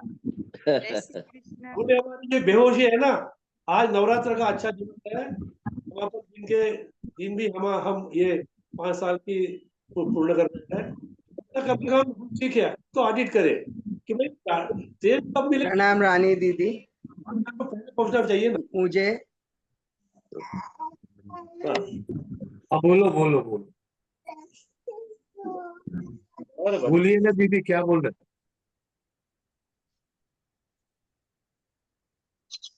जय श्री कृष्ण। बोले हमारी जो बेहोशी है ना, आज नवरात्र का अच्छा दिन है, समापन दिन भी हम ये 5 साल की पूर्ण कर रहे हैं। कभी हम सीखे तो ऑडिट करें कि भाई ट्रेन कब मिले, प्रणाम रानी दीदी। आपको पहले पहुंचना चाहिए ना। मुझे अब बोलो बोलो बोलो, बोलिए ना दीदी, क्या बोल रहे थे?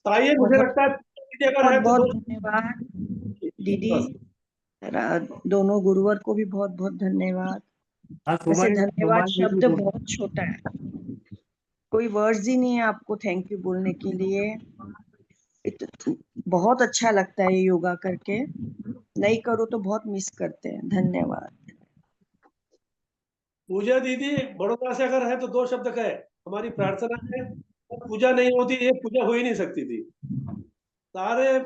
ताइए, मुझे लगता है अगर है तो बहुत दो धन्यवाद दीदी। दोनों गुरुवर को भी बहुत बहुत धन्यवाद। हाँ, वैसे सुमन धन्यवाद दीदी शब्द बोलो। बहुत छोटा है, कोई वर्ड्स ही नहीं है आपको थैंक यू बोलने के लिए। बहुत अच्छा लगता है योगा करके, नहीं करो तो बहुत मिस करते हैं। धन्यवाद। पूजा दीदी बड़ौदा से अगर है तो 2 शब्द कहे, हमारी प्रार्थना है, पूजा नहीं होती, ये पूजा हो ही नहीं सकती थी। सारे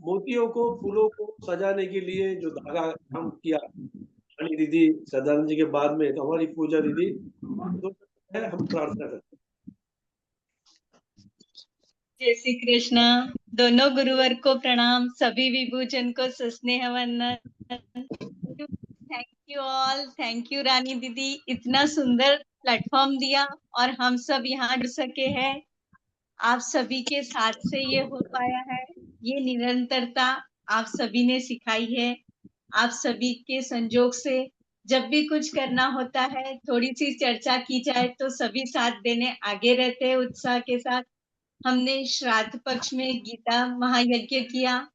मोतियों को, फूलों को सजाने के लिए जो धागा काम किया रानी दीदी सदानंद जी के बाद में, तो हमारी पूजा दीदी 2 शब्द है, हम प्रार्थना करते हैं। जय श्री कृष्ण। दोनों गुरुवर को प्रणाम, सभी विभूजन को सुस्नेह वंदन। Thank you all, thank you Rani दीदी, इतना सुंदर प्लेटफॉर्म दिया और हम सब यहाँ जुड़ सके हैं। आप सभी के साथ से ये हो पाया है, ये निरंतरता आप सभी ने सिखाई है। आप सभी के संजोग से जब भी कुछ करना होता है, थोड़ी सी चर्चा की जाए तो सभी साथ देने आगे रहते हैं उत्साह के साथ। हमने श्राद्ध पक्ष में गीता महायज्ञ किया,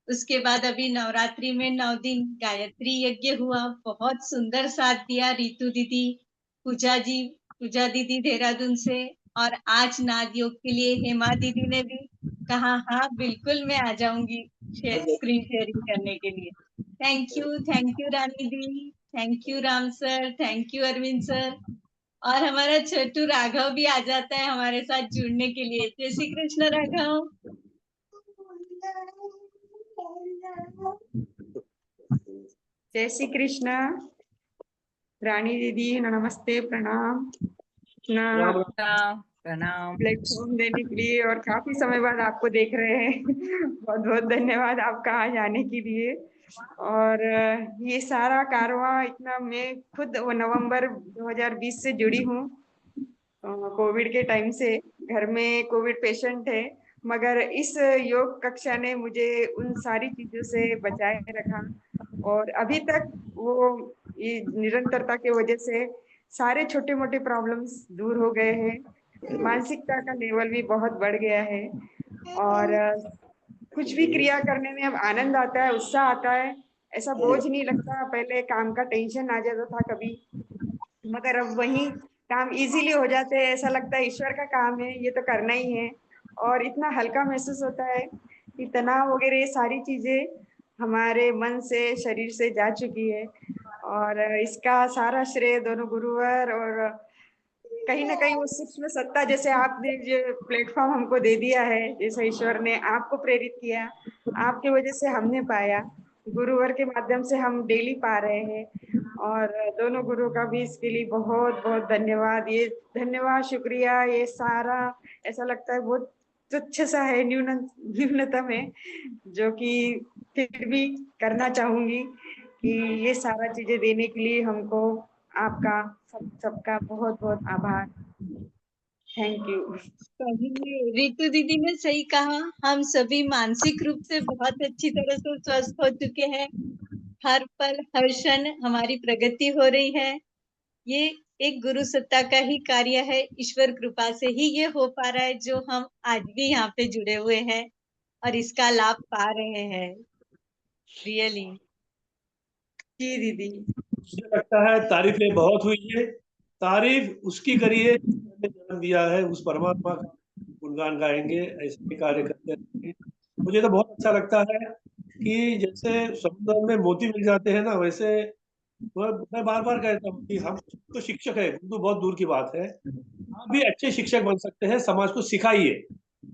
उसके बाद अभी नवरात्रि में 9 दिन गायत्री यज्ञ हुआ, बहुत सुंदर साथ दिया रितु दीदी, पूजा दीदी देहरादून से, और आज नाद योग के लिए हेमा दीदी ने भी कहा हाँ बिल्कुल मैं आ जाऊंगी स्क्रीन शेयरिंग करने के लिए। Thank you Rani di, thank you Ram sir, thank you Arvind sir, और हमारा छोटू राघव भी आ जाता है हमारे साथ जुड़ने के लिए। जय श्री कृष्ण राघव। जय श्री कृष्ण। रानी दीदी नमस्ते, प्रणाम। प्रणाम। प्लेटफॉर्म देने के लिए, और काफी समय बाद आपको देख रहे हैं। बहुत बहुत धन्यवाद आपका आज आने के लिए। और ये सारा कारवां इतना, मैं खुद नवंबर 2020 से जुड़ी हूँ, कोविड के टाइम से। घर में कोविड पेशेंट है, मगर इस योग कक्षा ने मुझे उन सारी चीजों से बचाए रखा, और अभी तक वो ये निरंतरता की वजह से सारे छोटे मोटे प्रॉब्लम्स दूर हो गए हैं। मानसिकता का लेवल भी बहुत बढ़ गया है, और कुछ भी क्रिया करने में अब आनंद आता है, उत्साह आता है, ऐसा बोझ नहीं लगता। पहले काम का टेंशन आ जाता था कभी, मगर अब वही काम इजीली हो जाते हैं। ऐसा लगता है ईश्वर का काम है, ये तो करना ही है, और इतना हल्का महसूस होता है कि तनाव वगैरह ये सारी चीजें हमारे मन से, शरीर से जा चुकी है। और इसका सारा श्रेय दोनों गुरुवर और कहीं ना कहीं वो सूक्ष्म सत्ता, जैसे आपने जो प्लेटफॉर्म हमको दे दिया है, जैसे ईश्वर ने आपको प्रेरित किया, आपकी वजह से हमने पाया, गुरुवर के माध्यम से हम डेली पा रहे हैं। और दोनों गुरु का भी इसके लिए बहुत बहुत धन्यवाद। ये धन्यवाद, शुक्रिया, ये सारा ऐसा लगता है बहुत तुच्छ सा है, न्यूनतम है, जो कि फिर भी करना चाहूंगी कि ये सारा चीजें देने के लिए हमको आपका सबका बहुत बहुत आभार। Thank you. रितु दीदी ने सही कहा, हम सभी मानसिक रूप से बहुत अच्छी तरह से स्वस्थ हो चुके हैं। हर पल हर क्षण हमारी प्रगति हो रही है। ये एक गुरु सत्ता का ही कार्य है, ईश्वर कृपा से ही ये हो पा रहा है, जो हम आज भी यहाँ पे जुड़े हुए हैं और इसका लाभ पा रहे हैं। रियली जी दीदी, मुझे लगता है तारीफें बहुत हुई है, तारीफ उसकी करिए जिसने जन्म दिया है, उस परमात्मा का गुणगान गाएंगे, ऐसे ही कार्य करते रहेंगे। मुझे तो बहुत अच्छा लगता है कि जैसे समुद्र में मोती मिल जाते हैं ना, वैसे मैं बार बार कहता हूँ कि हम तो शिक्षक है, तो बहुत दूर की बात है। आप भी अच्छे शिक्षक बन सकते हैं, समाज को सिखाइए।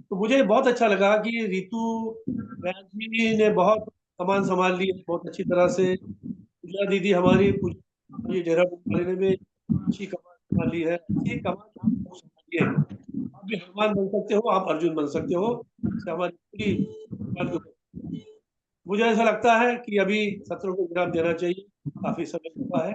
तो मुझे बहुत अच्छा लगा कि रितु व्यास जी ने बहुत कमान संभाल ली है, बहुत अच्छी तरह से। पूजा दीदी हमारी, पूजा ये डेहराडून वाले ने भी अच्छी कमान संभाली है। अच्छी कमान आप लोग संभालिए। आप भी हनुमान बन सकते हो, आप अर्जुन बन सकते हो। इससे हमारी पूरी, मुझे ऐसा लगता है कि अभी सत्र को विराम देना चाहिए, काफी समय हुआ है।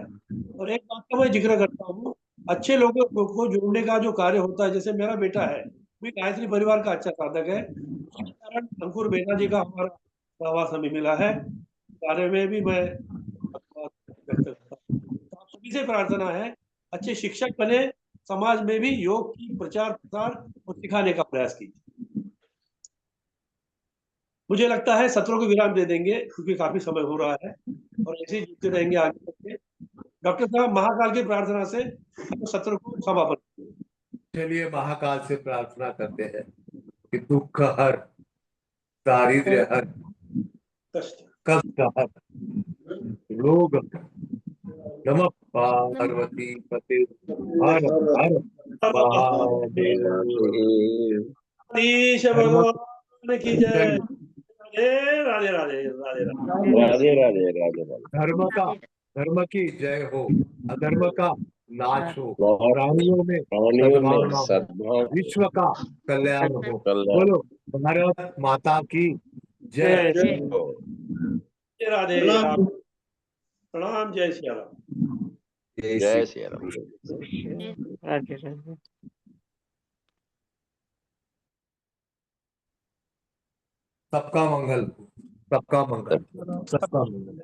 और एक बात का मैं जिक्र करता हूँ, अच्छे लोगों को जोड़ने का जो कार्य होता है, जैसे मेरा बेटा है, भी गायत्री परिवार का अच्छा साधक है, उसके कारण अंकुर बेटा जी का हमारा सहवास हमें मिला है, कार्य में भी मैं धन्यवाद व्यक्त करता हूँ। तो आप सभी से प्रार्थना है, अच्छे शिक्षक बने, समाज में भी योग की प्रचार प्रसार और सिखाने का प्रयास कीजिए। मुझे लगता है सत्रों को विराम दे देंगे, क्योंकि काफी समय हो रहा है, और ऐसे ही जुड़ते रहेंगे आगे तक के। डॉक्टर साहब, महाकाल की प्रार्थना से हम सत्र को समापन करेंगे। चलिए महाकाल से प्रार्थना करते हैं कि दुख हर, दारिद्र्य हर, कष्ट हर, रोग हर। नमः पार्वती पते हर हर महादेव। ईश भगवान की जय। राधे राधे राधे राधे राधे राधे राधे राधे। धर्म की जय हो, अधर्म का नाश हो, बहुत प्राणियों में प्राणियों में सद्भावना हो, सद्भाव विश्व का कल्याण हो। कल्याण बोलो भारत माता की जय। हो। राधे। प्रणाम, जय श्री राम। जय श्री राम। राधे राधे। सबका मंगल, सबका मंगल, सबका मंगल।